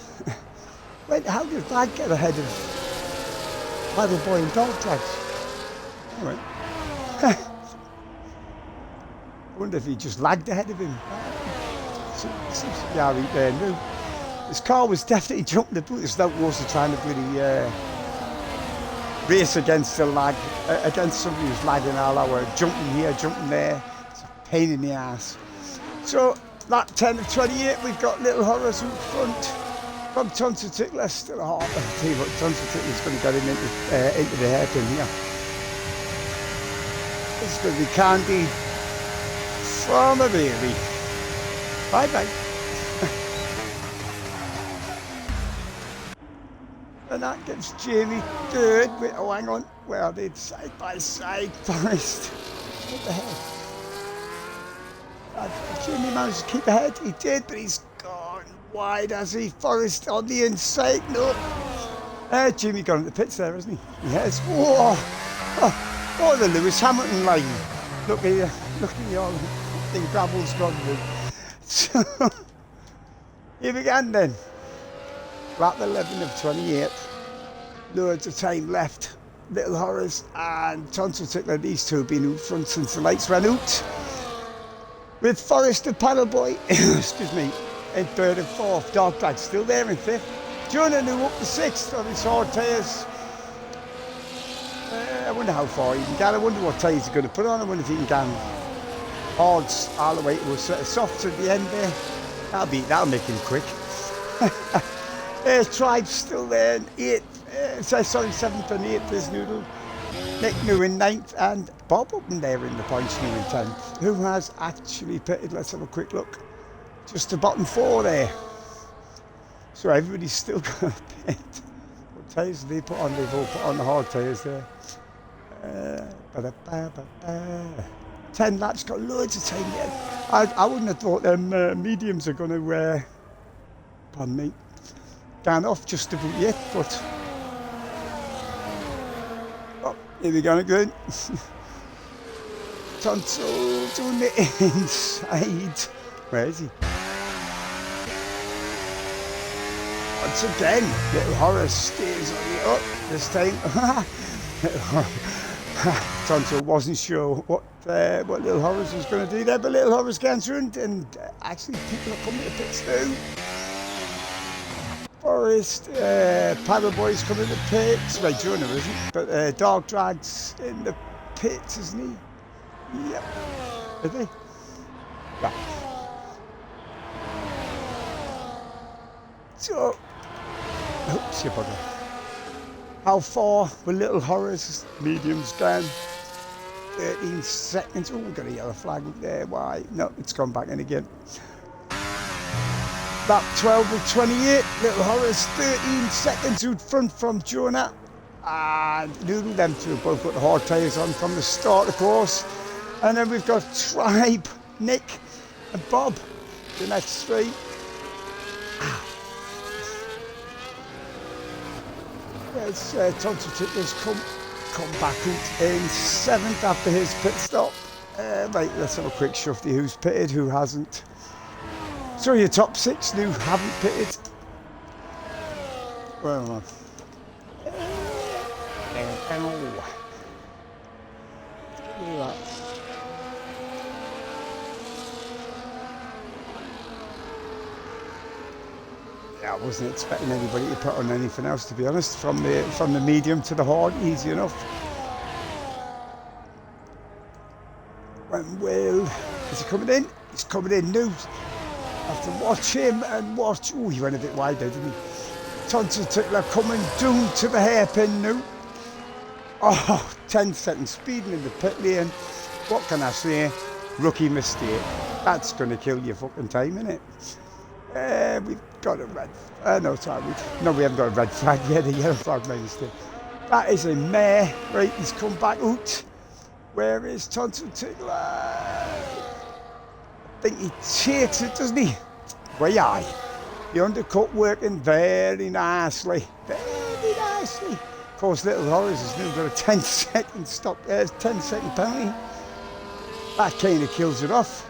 Wait, how did Vlad get ahead of Paddleboy and Dog Drags? All right. I wonder if he just lagged ahead of him. Seems to be all right there now. His car was definitely jumping the boot. It's not also trying to really race against the lag, against somebody who's lagging all hour, jumping here, jumping there. It's a pain in the ass. So that 10 of 28, we've got Little Horrors in front from Tonsil Tickler. Still a hard. I'll tell you what, Tonsil Tickler's going to get him into the hairpin here. This is going to be Candy from a baby. Bye bye. And that gives Jamie third. Wait, oh, hang on. Where are they? Side by side. Forest. What the hell? Jamie managed to keep ahead. He did, but he's gone wide as he. Forest on the inside. No. Jamie got into the pits there, hasn't he? He has. Whoa. Oh, the Lewis Hamilton line. Look here. Look at all the gravel's gone. So, here we go then. Lap 11 of 28. Loads of time left. Little Horrors and Tonsil Tickler, these two have been in front since the lights ran out. With Forrest and Paddleboy, excuse me, in third and fourth. Dog Drags still there in fifth. Jonah new up to sixth on his hard tyres. I wonder how far he can get. I wonder what tyres he's going to put on. I wonder if he can get hards all the way to a set of softs at the end there. That'll make him quick. Tribe's still there in 8th. Sorry, 7th and 8th is Noodle. Nick new in 9th and Bob up in there in the points new in 10th. Who has actually pitted? Let's have a quick look. Just the bottom 4 there. So everybody's still got a pit. What tyres do they put on? They've all put on the hard tyres there. 10 laps, got loads of time yet. I wouldn't have thought them mediums are going to, pardon me, down off just about yet, but oh, here we go again. Tonsil doing the inside. Where is he? Once again, little Horace stays on the up this time. Tonsil wasn't sure what little Horace was going to do there, but little Horace gets ruined, and actually people are coming to pits too. Forest, Paddle Boy's coming to pits. Right, Jonah isn't, but Dog Drag's in the pits, isn't he? Yep. Are they? Right. So, oops, you bugger. How far were little Horace mediums down? 13 seconds. Oh, we've got a yellow flag up there. Why? No, it's gone back in again. Lap 12 of 28. Little Horace 13 seconds out front from Jonah. And Noodle, them two have both got the hard tyres on from the start of the course. And then we've got Tribe, Nick and Bob, the next three. There's Tonsil Tickler's come back out in 7th after his pit stop. Right, let's have a quick shufty who's pitted, who hasn't. So your top 6 who haven't pitted. Well, yeah, I wasn't expecting anybody to put on anything else, to be honest. From the medium to the hard, easy enough. When Will is he coming in? He's coming in now. I have to watch him and watch. Oh, he went a bit wide there, didn't he? Tonsil Tickler coming down to the hairpin now. Oh, 10 seconds speeding in the pit lane. What can I say? Rookie mistake. That's going to kill your fucking time, innit? We've got a red. No, sorry. No, we haven't got a red flag. We had a yellow flag, my mistake. That is a mare. Right, he's come back out. Where is Tonsil Tickler? I think he takes it, doesn't he? Way high. The undercut working very nicely. Very nicely. Of course, little Horace has now got a 10-second stop. 10-second penalty. That kind of kills it off.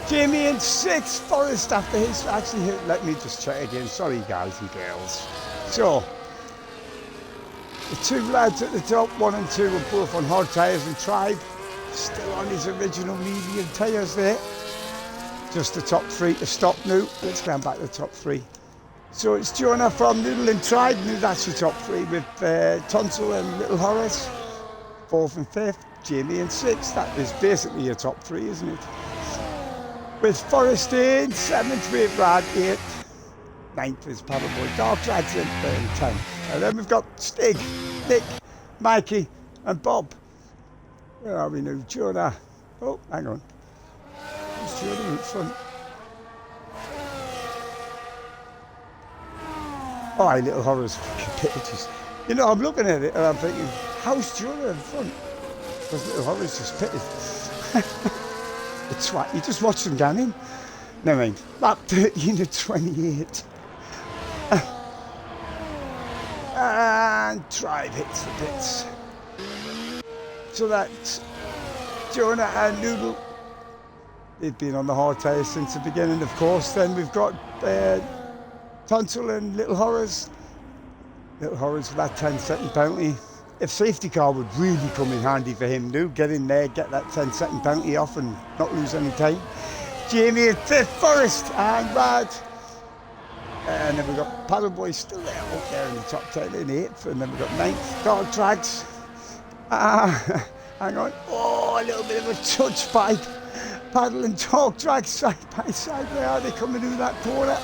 Jamie in 6th. Forest after his. Actually, let me just check again. Sorry, guys and girls. So, the 2 lads at the top, 1 and 2, were both on hard tyres, and Tribe still on his original medium tyres there. Just the top 3 to stop now. Let's go back to the top 3. So it's Jonah from Noodle and Tribe. Now that's your top 3 with Tonsil and Little Horace. 4th and 5th. Jamie in 6th. That is basically your top 3, isn't it? With Forest in 7th, with Brad 8th. 9th is Paddle Boy. Dark Drag's in 10th. And then we've got Stig, Nick, Mikey and Bob. Where are we now? Jonah. Oh, hang on. Who's Jonah in front? Oh, hi, Little Horace pitches. You know, I'm looking at it and I'm thinking, how's Jonah in front? Because Little Horace just pitted. It's what, you just watch them down in. Never mind. Lap 13 to 28. And Tribe hits the pits. So that's Jonah and Noodle. They've been on the hard tyres since the beginning, of course. Then we've got Tonsil and Little Horace. Little Horace with that 10-second penalty. If safety car would really come in handy for him now, get in there, get that 10-second penalty off and not lose any time. Jamie in 5th, Forest and Rad. And then we've got Paddle Boy still there, up there in the top 10 in 8th. And then we've got 9th, Dog Drags. Hang on. Oh, a little bit of a touch by Paddle and Dog Drags side by side. Where are they coming into that corner?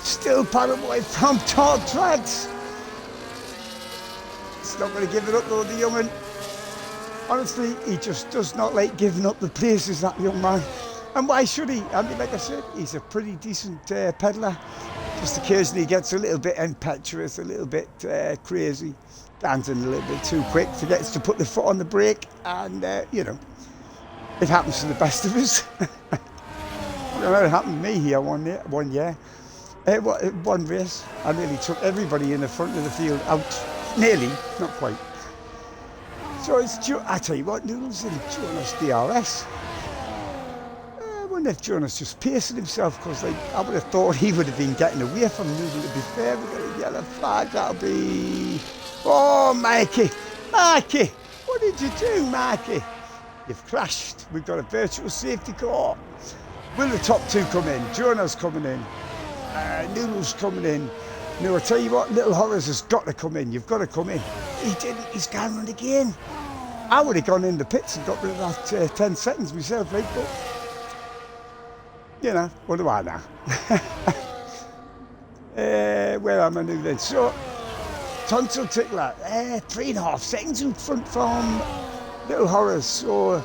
Still Paddle Boy from Dog Drags. He's not going to give it up though, the young'un. Honestly, he just does not like giving up the places, that young man. And why should he? I mean, like I said, he's a pretty decent pedlar. Just occasionally he gets a little bit impetuous, a little bit crazy, dancing a little bit too quick, forgets to put the foot on the brake, and you know, it happens to the best of us. You know, it happened to me here one year. One race, I nearly took everybody in the front of the field out. Nearly, not quite. So I tell you what, Noodles and Jonas DRS. I wonder if Jonas just pacing himself, because like, I would have thought he would have been getting away from Noodle, to be fair. We've got a yellow flag, that'll be... Oh, Mikey! Mikey! What did you do, Mikey? You've crashed. We've got a virtual safety car. Will the top two come in? Jonas coming in. Noodles coming in. No, I tell you what, Little Horrors has got to come in. You've got to come in. He didn't. He's gone round again. I would have gone in the pits and got rid of that 10 seconds myself, like, but you know, what do I know? Where am I now then? So, Tonsil Tickler, 3.5 seconds in front from Little Horrors. So,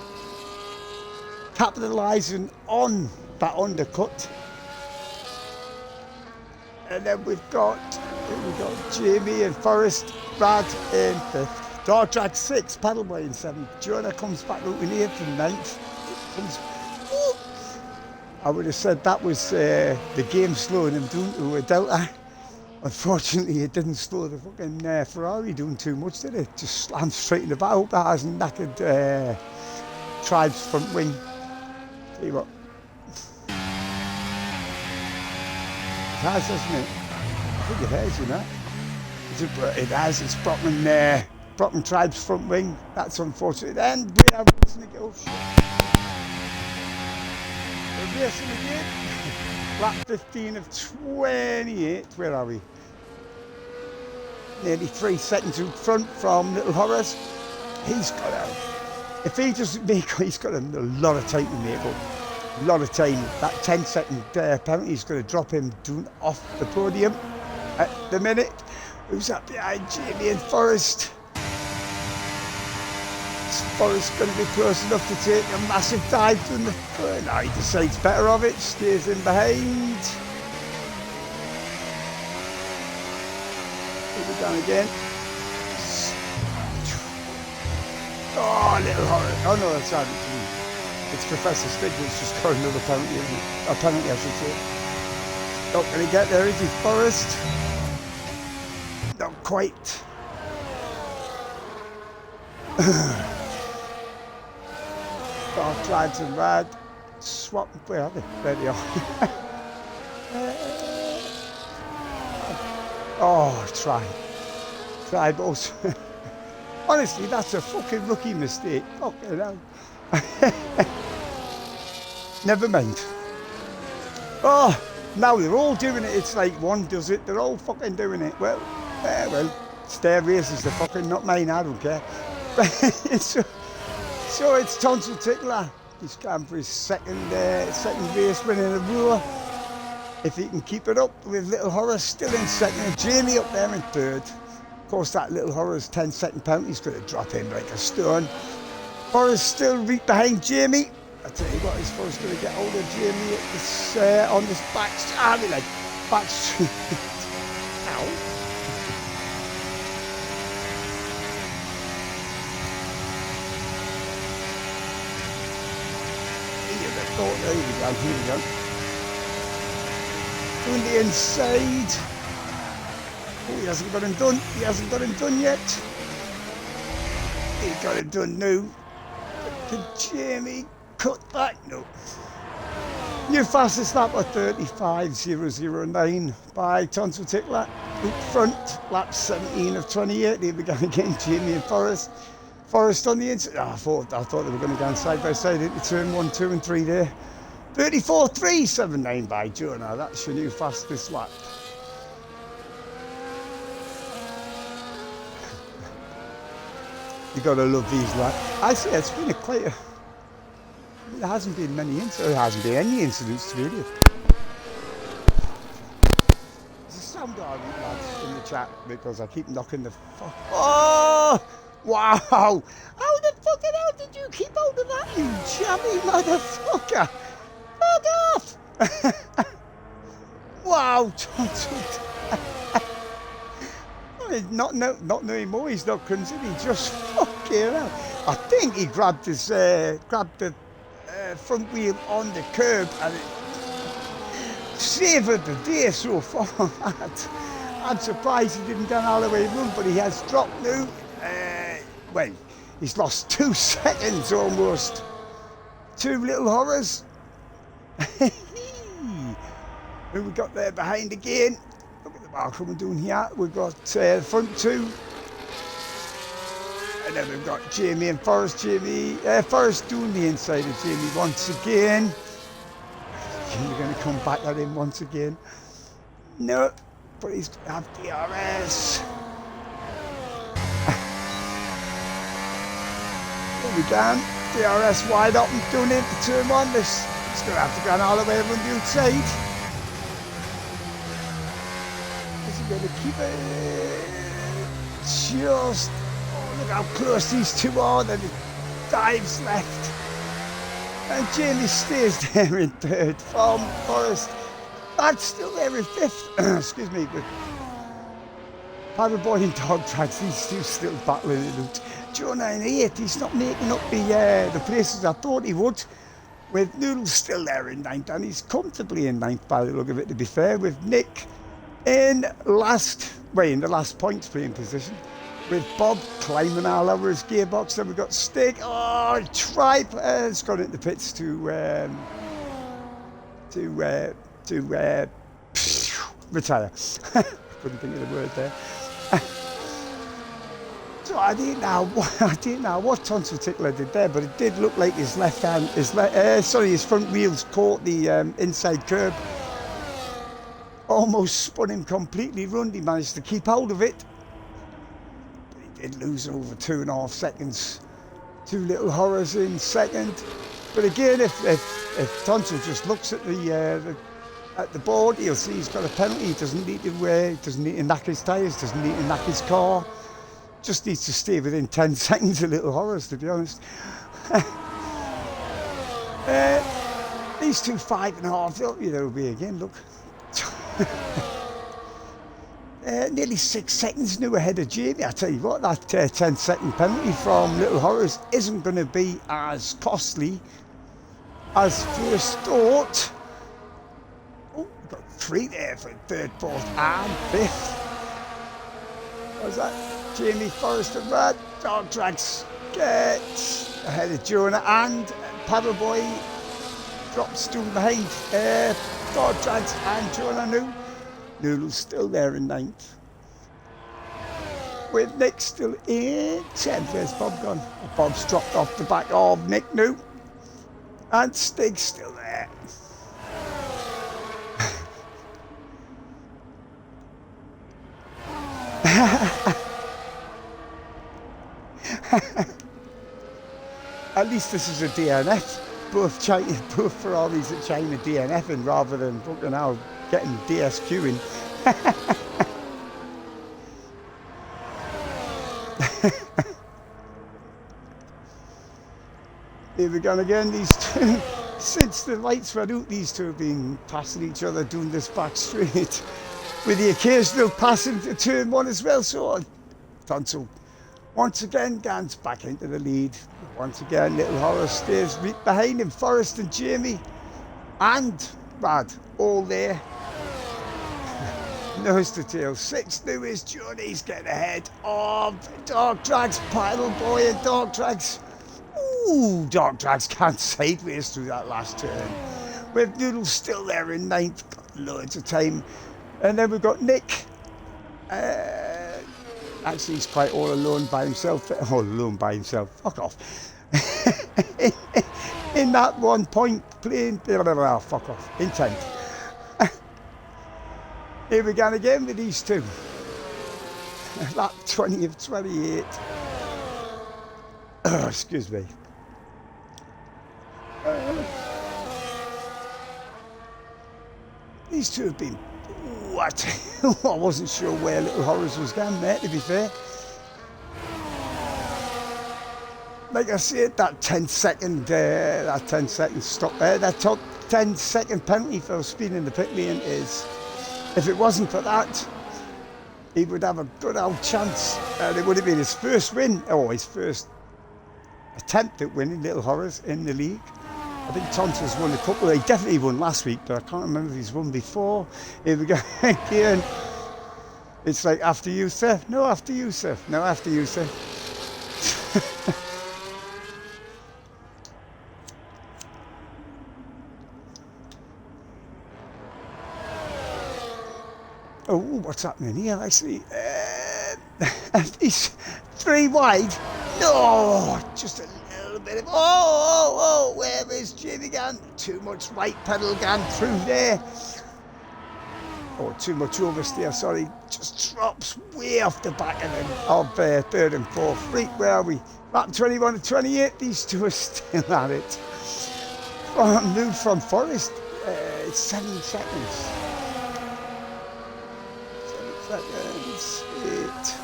capitalising on that undercut. And then we've got Jamie and Forrest, Brad in 5th, Dark Drag 6, Paddleboy in 7th, Jonah comes back out in 8th and 9th. I would have said that was the game slowing him down to a Delta. Unfortunately, it didn't slow the fucking Ferrari doing too much, did it? Just slammed straight in the back. I hope that hasn't knackered Tribe's front wing. Tell you what. It has, hasn't it? I think it has, you know. It has. It's Brockman Tribe's front wing. That's unfortunate. And we are racing again. Oh, shit. We're racing again. Lap 15 of 28. Where are we? Nearly 3 seconds in front from Little Horrors. He's got a... If he doesn't make... He's got a lot of time to make up. A lot of time. That 10-second penalty is going to drop him down off the podium at the minute. Who's up behind Jamie and Forrest? Is Forrest going to be close enough to take a massive dive from the front? No, he decides better of it, stays in behind. Put it down again. Oh, Little Horror. Oh no, that's not it. It's Professor Stigler's just got another penalty, isn't it? A penalty, I should say. Not going to get there, is he, Forrest? Not quite. Dark Drags and Rad. Swap. Where are they? There they are. Oh, try both. Honestly, that's a fucking rookie mistake. Fucking hell. Never mind. Oh, now they're all doing it. It's like one does it, they're all fucking doing it. Well, it's their races, they're fucking not mine, I don't care. so it's Tonsil Tickler. He's going for his second race win in a row. If he can keep it up with Little Horror still in second and Jamie up there in third. Of course, that Little Horror's 10-second penalty is going to drop him like a stone. Horror's still right behind Jamie. I tell you what, he's first going to get hold of Jamie at this, on this back street. Ow. There we go. Doing the inside. Oh, he hasn't got him done. He hasn't got him done yet. He got it done now. Can Jamie cut back? No. New fastest lap at 35.009 by Tonsil Tickler. Up front, lap 17 of 28. Here we go again, Jamie and Forrest. Forrest on the inside. Oh, I thought they were going to go side by side into turn 1, 2 and 3 there. 34.379 by Jonah. That's your new fastest lap. You gotta love these laps. I say it's been there hasn't been many incidents. There hasn't been any incidents really. There's a sound argument lads in the chat because I keep knocking the fuck. Oh! Oh, wow. How the fucking hell did you keep hold of that, you jammy motherfucker? Fuck off. Wow, not knowing more, he's not considered, he just fucking hell. I think he grabbed his, grabbed the front wheel on the curb and it savoured the day so far. I'm surprised he didn't go all the way run, but he has dropped now. Well, he's lost 2 seconds almost. 2 little horrors. Who we got there behind again? Look at the bar coming down here. We've got the front 2. And then we've got Jamie and Forrest. Forrest doing the inside of Jamie once again. You're going to come back at him once again. No, but he's going to have DRS. Here we go. DRS wide open, doing into turn 1. This is going to have to go all the way around the outside. Is he going to keep it? Just. Oh, look how close these two are. Then it dives left. And Jamie stays there in 3rd from Forrest. That's still there in 5th. Excuse me, but Paddleboy and Dog Tracks, these two still battling it out. Jonah in 8th, he's not making up the places I thought he would. With Noodles still there in 9th, and he's comfortably in 9th by the look of it, to be fair, with Nick in the last points playing position. With Bob climbing all over his gearbox. Then we've got Stig. Oh, Tripe has gone into the pits to retire. Couldn't think of the word there. So I didn't know what Tonsil Tickler did there, but it did look like his his front wheels caught the inside curb. Almost spun him completely round. He managed to keep hold of it. Did lose over 2.5 seconds. 2 little horrors in 2nd. But again, if Tonsil just looks at the board, he'll see he's got a penalty. He doesn't need to knock his tyres, doesn't need to knock his car. Just needs to stay within 10 seconds of little horrors, to be honest. These two 5.5, there'll be again, look. Nearly 6 seconds new ahead of Jamie. I tell you what, that 10-second penalty from Little Horrors isn't going to be as costly as first thought. Oh, we've got 3 there for 3rd, 4th and 5th. What was that? Jamie, Forrest and Brad. Dog Tracks gets ahead of Jonah, and Paddleboy drops down behind Dog Tracks and Jonah new. Noodle's still there in 9th. With Nick still in 10th. Where's Bob gone? Bob's dropped off the back of Nick new. And Stig's still there. At least this is a DNF. Both Ferraris at China DNFing rather than fucking hell getting DSQing. Here we go again, these two. Since the lights went out, these two have been passing each other doing this back straight. With the occasional passing to turn 1 as well. So Tonsil once again Gans back into the lead. Once again Little Horror stays right behind him. Forrest and Jamie and Brad all there. Nose to tail. 6 new is Johnny's getting ahead of Dog Tracks, Paddleboy and Dog Tracks. Ooh, Dog Tracks can't sideways through that last turn. With Noodles still there in 9th, got loads of time. And then we've got Nick. Actually, he's quite all alone by himself. All alone by himself. Fuck off. In that 1 point playing. Fuck off. In 10th. Here we go again with these two. Lap 20 of 28. Excuse me. These two have been. What? I wasn't sure where Little Horrors was going there, to be fair. like I said, that 10-second stop there, that top 10-second penalty for speeding in the pit lane is, if it wasn't for that, he would have a good old chance. It would have been his first win, or his first attempt at winning Little Horrors in the league. I think Tonsa's won a couple. He definitely won last week, but I can't remember if he's won before. Here we go again. It's like, after you, sir. No, after you, sir. No, after you, sir. Oh, what's happening here, actually? He's 3 wide. No, just a little bit of... Oh, where is Jimmy gone? Too much right pedal gone through there. Oh, too much oversteer, sorry. Just drops way off the back of them of third and fourth. Right, where are we? Lap 21 to 28. These two are still at it. Move from Forest. It's 7 seconds. 7 seconds. 8.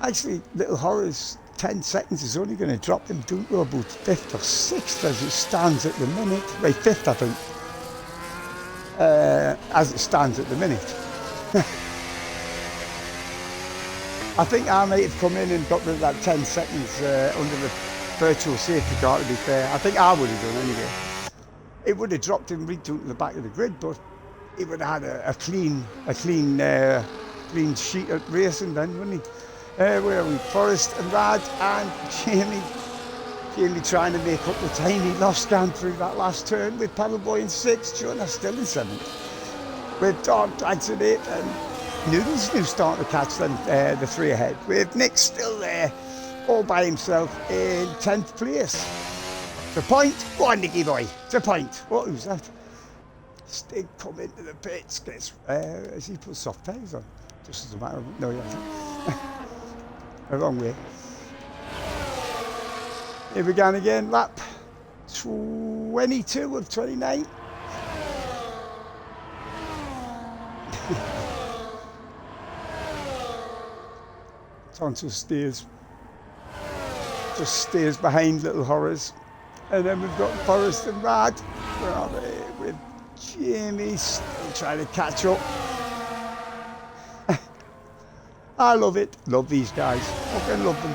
Actually, Little Horrors, 10 seconds is only going to drop them down to about 5th or 6th as it stands at the minute. Right, 5th, I think. As it stands at the minute. I think I might have come in and got rid of that 10 seconds under the virtual safety car, to be fair. I think I would have done anyway. It would have dropped him right down to the back of the grid, but he would have had a clean sheet at racing then, wouldn't he? Where are we? Forrest and Rad and Jamie. Jamie trying to make up the time he lost down through that last turn with Paddleboy in 6th. Jonah still in 7th. With Dog Drags in 8th and Noodles new starting to catch them, the 3 ahead. With Nick still there, all by himself in 10th place. To point, go on Nicky boy, to point. What, who's that? Stig come into the pits, has he put soft tyres on? Just as a matter of, no he hasn't. The wrong way. Here we go again, lap 22 of 29. Tonsil just steers behind Little Horrors. And then we've got Forrest and Rad. Where are they? With Jamie still trying to catch up. I love it. Love these guys. Fucking love them.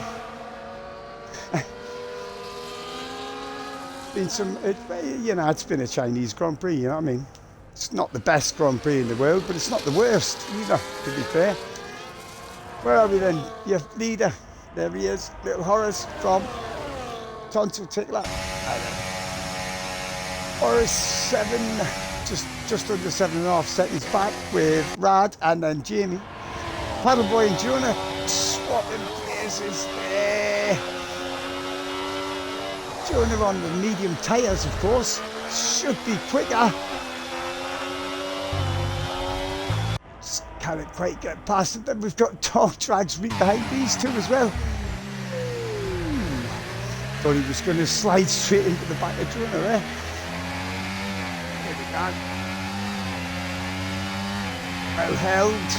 It's been a Chinese Grand Prix, you know what I mean? It's not the best Grand Prix in the world, but it's not the worst either, to be fair. Where are we then? Your leader. There he is. Little Horrors from Tonsil Tickler. Horrors 7, just under 7.5 seconds back with Rad and then Jamie. Paddleboy and Jonah swapping places there. Jonah on the medium tyres, of course, should be quicker. Just can't quite get past it. Then we've got Dog Drags right behind these two as well. Thought he was going to slide straight into the back of Jonah there. Here we go. Well held.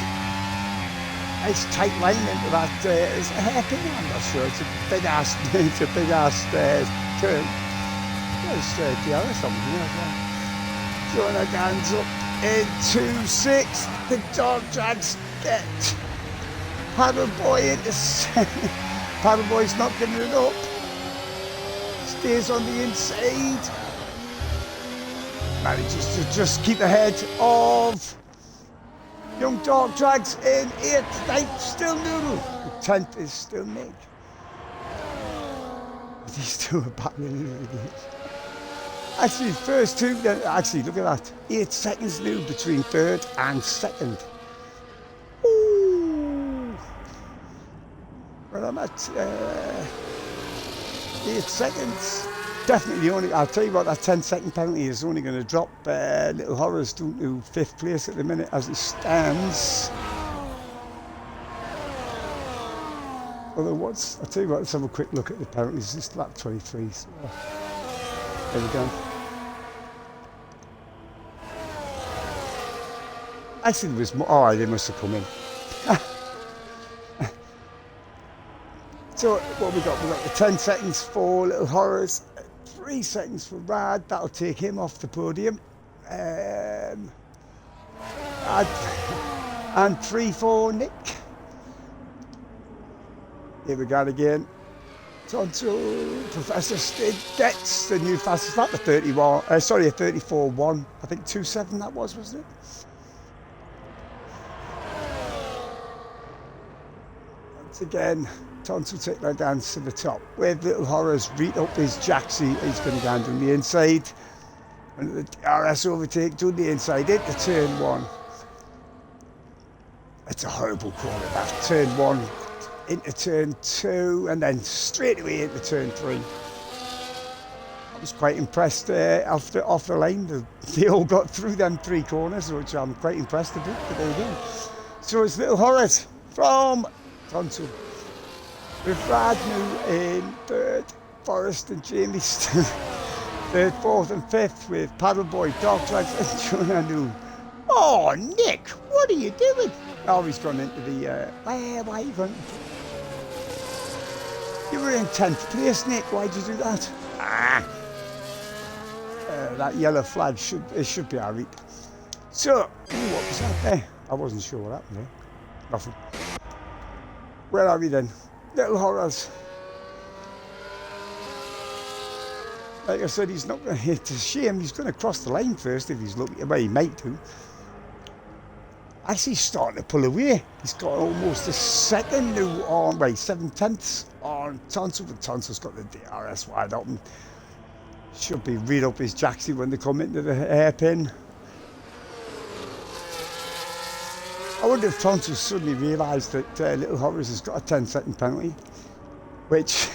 Nice tight line into that. Is it a hairpin? I'm not sure. It's a big ass turn. There's DRS something like that. Jonah guns up into 6th. The Dog Drags get Paddleboy into 7th. Paddleboy's not giving it up. Stays on the inside. Manages to just keep ahead of Young Dog Drags in 8th, 9th, still Noodle. 10th is still Nick. These two are battling it again. Actually, first two, actually, look at that. 8 seconds new between 3rd and 2nd. Ooh. Well, I'm at 8 seconds. Definitely only, I'll tell you what, that 10-second penalty is only going to drop Little Horrors to 5th place at the minute as it stands. Although I'll tell you what, let's have a quick look at the penalties. It's lap 23. So, there we go. Actually, there was more. Oh, they must have come in. So what we got? We got the 10 seconds for Little Horrors, 3 seconds for Rad. That'll take him off the podium. And 3 for Nick. Here we go again. Tonto, Professor Stid gets the new fastest lap, a 31. Sorry, a 34.1. I think 2.7 that was, wasn't it? Once again, Tonto take that down to the top. With Little Horrors, read up his Jaxie. He's going to go down the inside. And the DRS overtake to the inside into turn 1. It's a horrible corner, that turn 1 into turn 2 and then straight away into turn 3. I was quite impressed off the line. They all got through them 3 corners, which I'm quite impressed about. But there you go. So it's Little Horrors from Tonto. With Brad New in 3rd, Forrest and Jamie still 3rd, 4th and 5th with Paddleboy, Dog Drags and Jonah New. Oh, Nick, what are you doing? Oh, he's gone into the... why are you going? You were in 10th place, Nick. Why'd you do that? That yellow flag should be alright. So, what was that there? I wasn't sure what happened there. Nothing. Where are we then? Little Horrors. Like I said, he's not going to hit. It's a shame. He's going to cross the line first if he's looking. Well, he might do. Actually, he's starting to pull away. He's got almost a second new on. Wait, 7/10 on Tonto. But Tonto's got the DRS wide open. Should be read up his Jaxie when they come into the hairpin. I wonder if Tonto suddenly realised that Little Horrors has got a 10-second penalty, which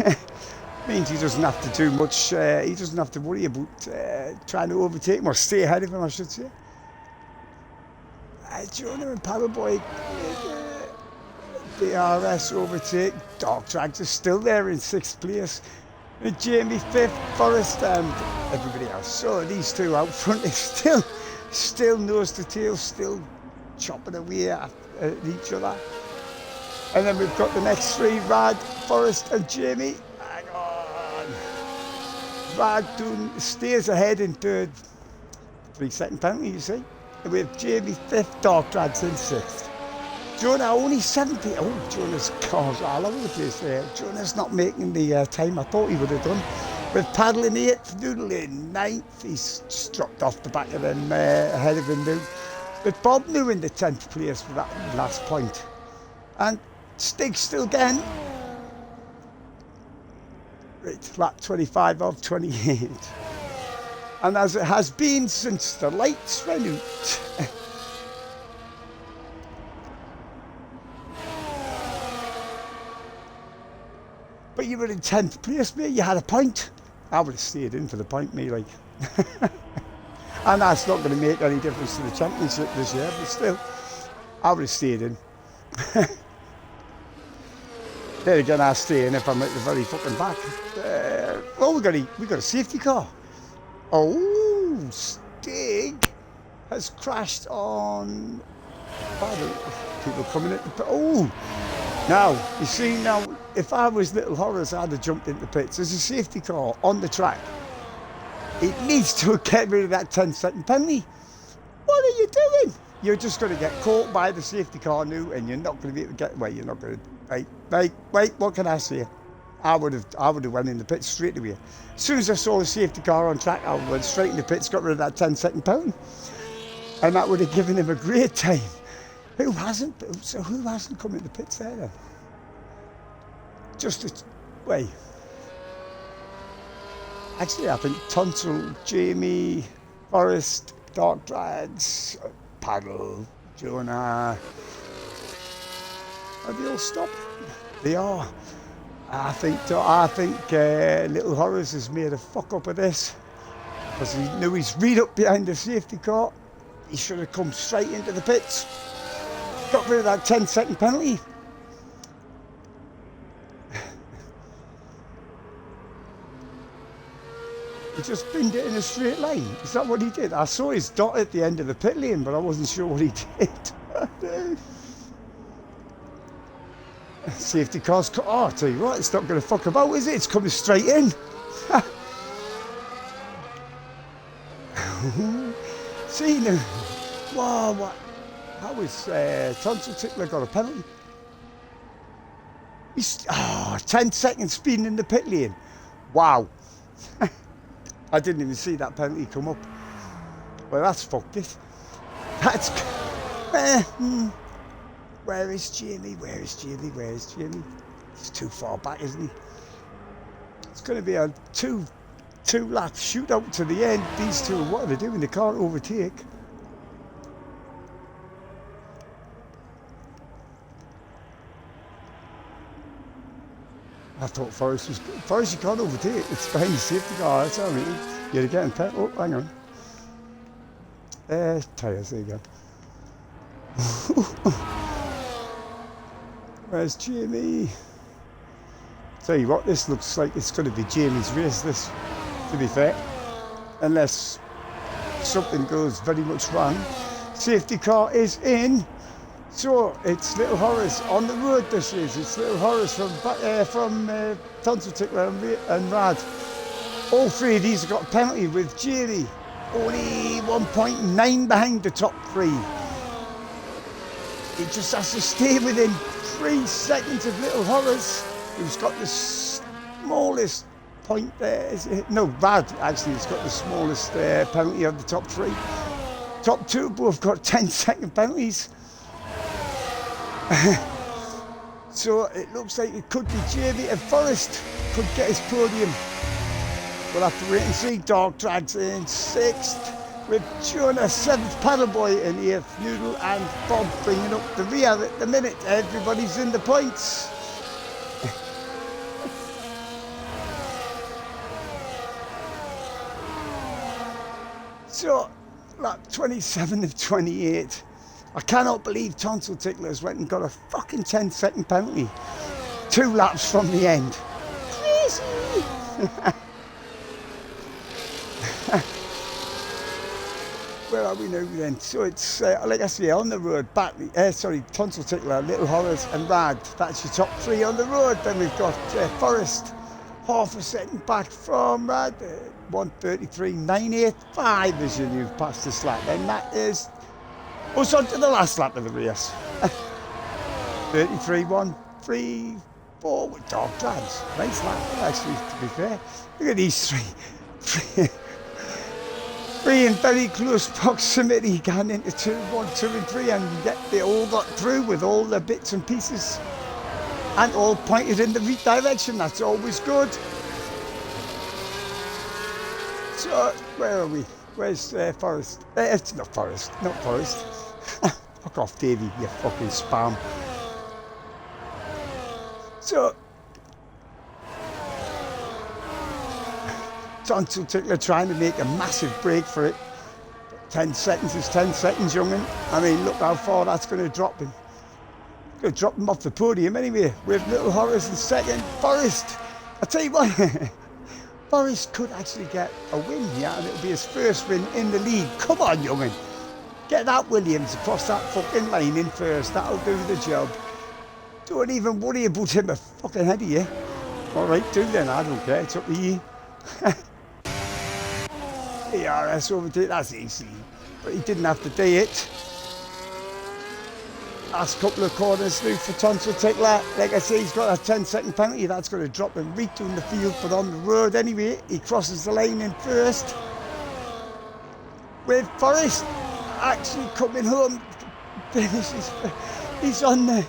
means he doesn't have to do much. He doesn't have to worry about trying to overtake him or stay ahead of him, I should say. Jonah and Paddleboy, DRS overtake. Dog Drags are still there in 6th place. And Jamie 5th, Forrest and everybody else. So these two out front is still nose to tail, still chopping away at each other. And then we've got the next 3, Rad, Forrest and Jamie. Hang on. Rad stays ahead in 3rd. 3-second penalty, you see. And with Jamie 5th, Dog Drags in 6th. Jonah only 70. Oh, Jonah's cars all over the place there. Jonah's not making the time I thought he would have done. With Paddle in 8th, Noodle in 9th. He's just dropped off the back of them ahead of him now. With Bob New in the 10th place for that last point. And Stig still getting. Right, lap 25 of 28. And as it has been since the lights went out. But you were in 10th place, mate. You had a point. I would have stayed in for the point, me, like. And that's not going to make any difference to the championship this year, but still, I would have stayed in. There again, I'll stay in if I'm at the very fucking back. Oh, we got a safety car. Oh, Stig has crashed on people coming in. Oh, now, you see, now, if I was Little Horrors, I'd have jumped into pits. There's a safety car on the track. It needs to get rid of that 10-second penalty. What are you doing? You're just going to get caught by the safety car now, and you're not going to be able to get away. You're not going to. Wait. What can I say? I would have went in the pits straight away. As soon as I saw the safety car on track, I went straight in the pits, got rid of that 10-second penalty, and that would have given him a great time. Who hasn't come in the pits there then? Wait. Actually, I think Tonto, Jamie, Forrest, Dog Drags, Paddle, Jonah. Are they all stopped? They are. I think Little Horrors has made a fuck up of this because he knew he's read up behind the safety car. He should have come straight into the pits. Got rid of that 10-second penalty. He just binned it in a straight line. Is that what he did? I saw his dot at the end of the pit lane, but I wasn't sure what he did. Safety car's... Oh, I'll tell you what, it's not going to fuck about, is it? It's coming straight in. See now. Wow, what? How is Tonsil Tickler got a penalty? He's 10 seconds speeding in the pit lane. Wow. I didn't even see that penalty come up. Well, that's fucked it. That's... where is Jamie? Where is Jamie? Where is Jamie? He's too far back, isn't he? It's going to be a two lap shootout to the end. These two, what are they doing? They can't overtake. I thought Forrest was good. Forrest, you can't overtake. It's behind the safety car. That's how I mean. You're getting pet. Oh, hang on. Tyres, there you go. Where's Jamie? Tell you what, this looks like it's going to be Jamie's race, this, to be fair. Unless something goes very much wrong. Safety car is in. So, it's Little Horace on the road, this is. It's Little Horace from Tonsil Tickler and Rad. All three of these have got a penalty with Jamie. Only 1.9 behind the top three. He just has to stay within 3 seconds of Little Horace, who's got the smallest point there. No, Rad actually has got the smallest penalty of the top three. Top two both got 10-second penalties. So it looks like it could be Jamie and Forrest could get his podium. We'll have to wait and see. Dark Drags in 6th with Jonah 7th, Paddleboy in 8th, Noodle and Bob bringing up the rear at the minute. Everybody's in the points. So, lap 27 of 28. I cannot believe Tonsil Ticklers went and got a fucking 10-second penalty 2 laps from the end. Crazy! Where are we now then? So it's, like I say, on the road, Tonsil Tickler, Little Horace and Rad. That's your top 3 on the road. Then we've got Forrest, half a second back from Rad, 1:33.985 as you move past this lap. And that is us on to the last lap of the race. 33.134 with Dark Drags. Nice lap, actually, to be fair. Look at these three. Three in very close proximity going into 2, 1, 2 and 3, and yet they all got through with all the bits and pieces and all pointed in the right direction. That's always good. So, where are we? Where's Forrest? It's not Forrest, not Forrest. Fuck off, Davey, you fucking spam. So, Tonsil Tickler trying to make a massive break for it. 10 seconds is 10 seconds, young'un. I mean, look how far that's going to drop him. Going to drop him off the podium anyway, with Little Horace in second. Forrest, I tell you what, Forrest could actually get a win here, and it'll be his first win in the league. Come on, young'un. Get that Williams across that fucking line in first. That'll do the job. Don't even worry about him a fucking head of you. All right, do then. I don't care. It's up to you. ERS overtake, that's easy, but he didn't have to do it. Last couple of corners through for Tonsil Tickler. Like I say, he's got a 10-second penalty. That's going to drop him right down the field, but on the road anyway. He crosses the line in first. With Forrest actually coming home, finishes. He's on the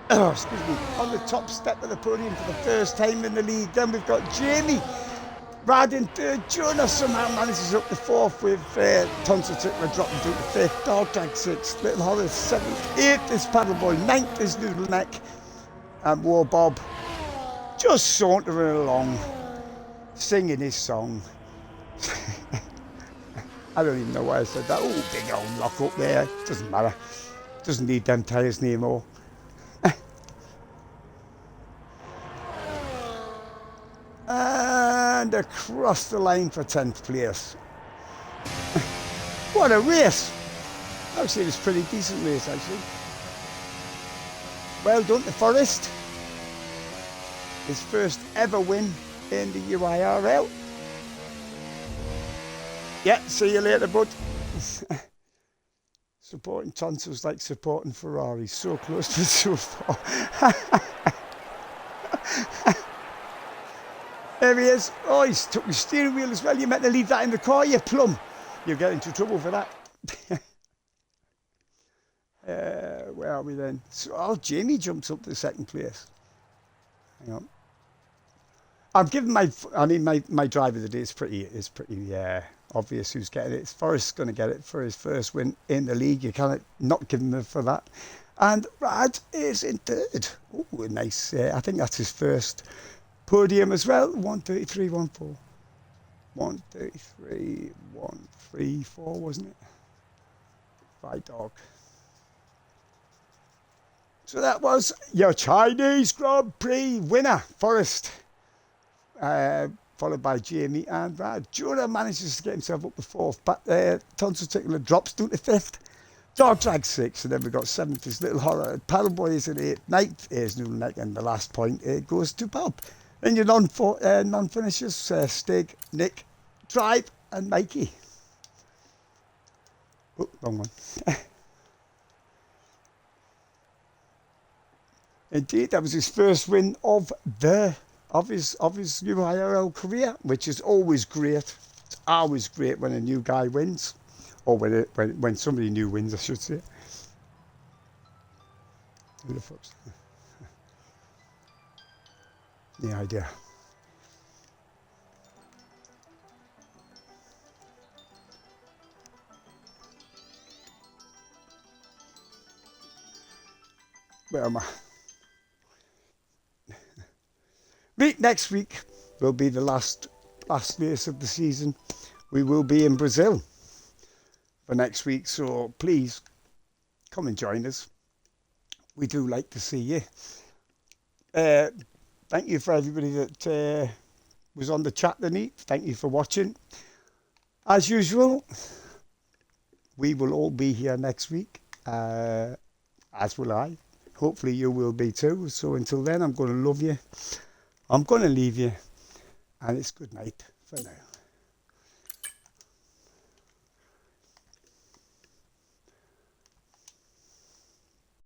on the top step of the podium for the first time in the league. Then we've got Jamie. Rad in third, Jonah somehow manages up to 4th with Tonsil Tickler dropping through to 5th, Dark Drag 6th, Little Horace 7th, 8th is Paddleboy, 9th is Noodle Neck, and War Bob just sauntering along, singing his song. I don't even know why I said that. Oh, big old lock up there, doesn't matter, doesn't need them tyres anymore. And across the line for 10th place. What a race! Actually, it was a pretty decent race, actually. Well done to Forrest. His first ever win in the UIRL. Yeah, see you later, bud. Supporting Tonsils like supporting Ferrari. So close but so far. There he is. Oh, he's took the steering wheel as well. You meant to leave that in the car, you plum. You'll get into trouble for that. Where are we then? So, oh, Jamie jumps up to second place. Hang on. I've given my driver of the day is pretty obvious who's getting it. Forrest's going to get it for his first win in the league. You cannot not give him for that. And Brad is in third. Oh, nice. I think that's his first podium as well. 133.14. 133.134, wasn't it? By dog. So that was your Chinese Grand Prix winner, Forrest. Followed by Jamie and Brad. Jonah manages to get himself up to fourth, but Tonsil Tickler drops down to fifth. Dog Drag sixth, and then we've got seventh is Little Horror. Paddleboy is in eighth. Ninth is Noodleneck, and the last point goes to Bob. Then your non-finishers, Stig, Nick, Tribe, and Mikey. Oh, wrong one. Indeed, that was his first win of his UIRL career, which is always great. It's always great when a new guy wins, or when somebody new wins, I should say. Who the fuck's the idea? Where am I? Next week will be the last race of the season. We will be in Brazil for next week, so please come and join us. We do like to see you. Thank you for everybody that was on the chat tonight. Thank you for watching. As usual, we will all be here next week, as will I. Hopefully you will be too. So until then, I'm going to love you. I'm going to leave you, and it's good night for now.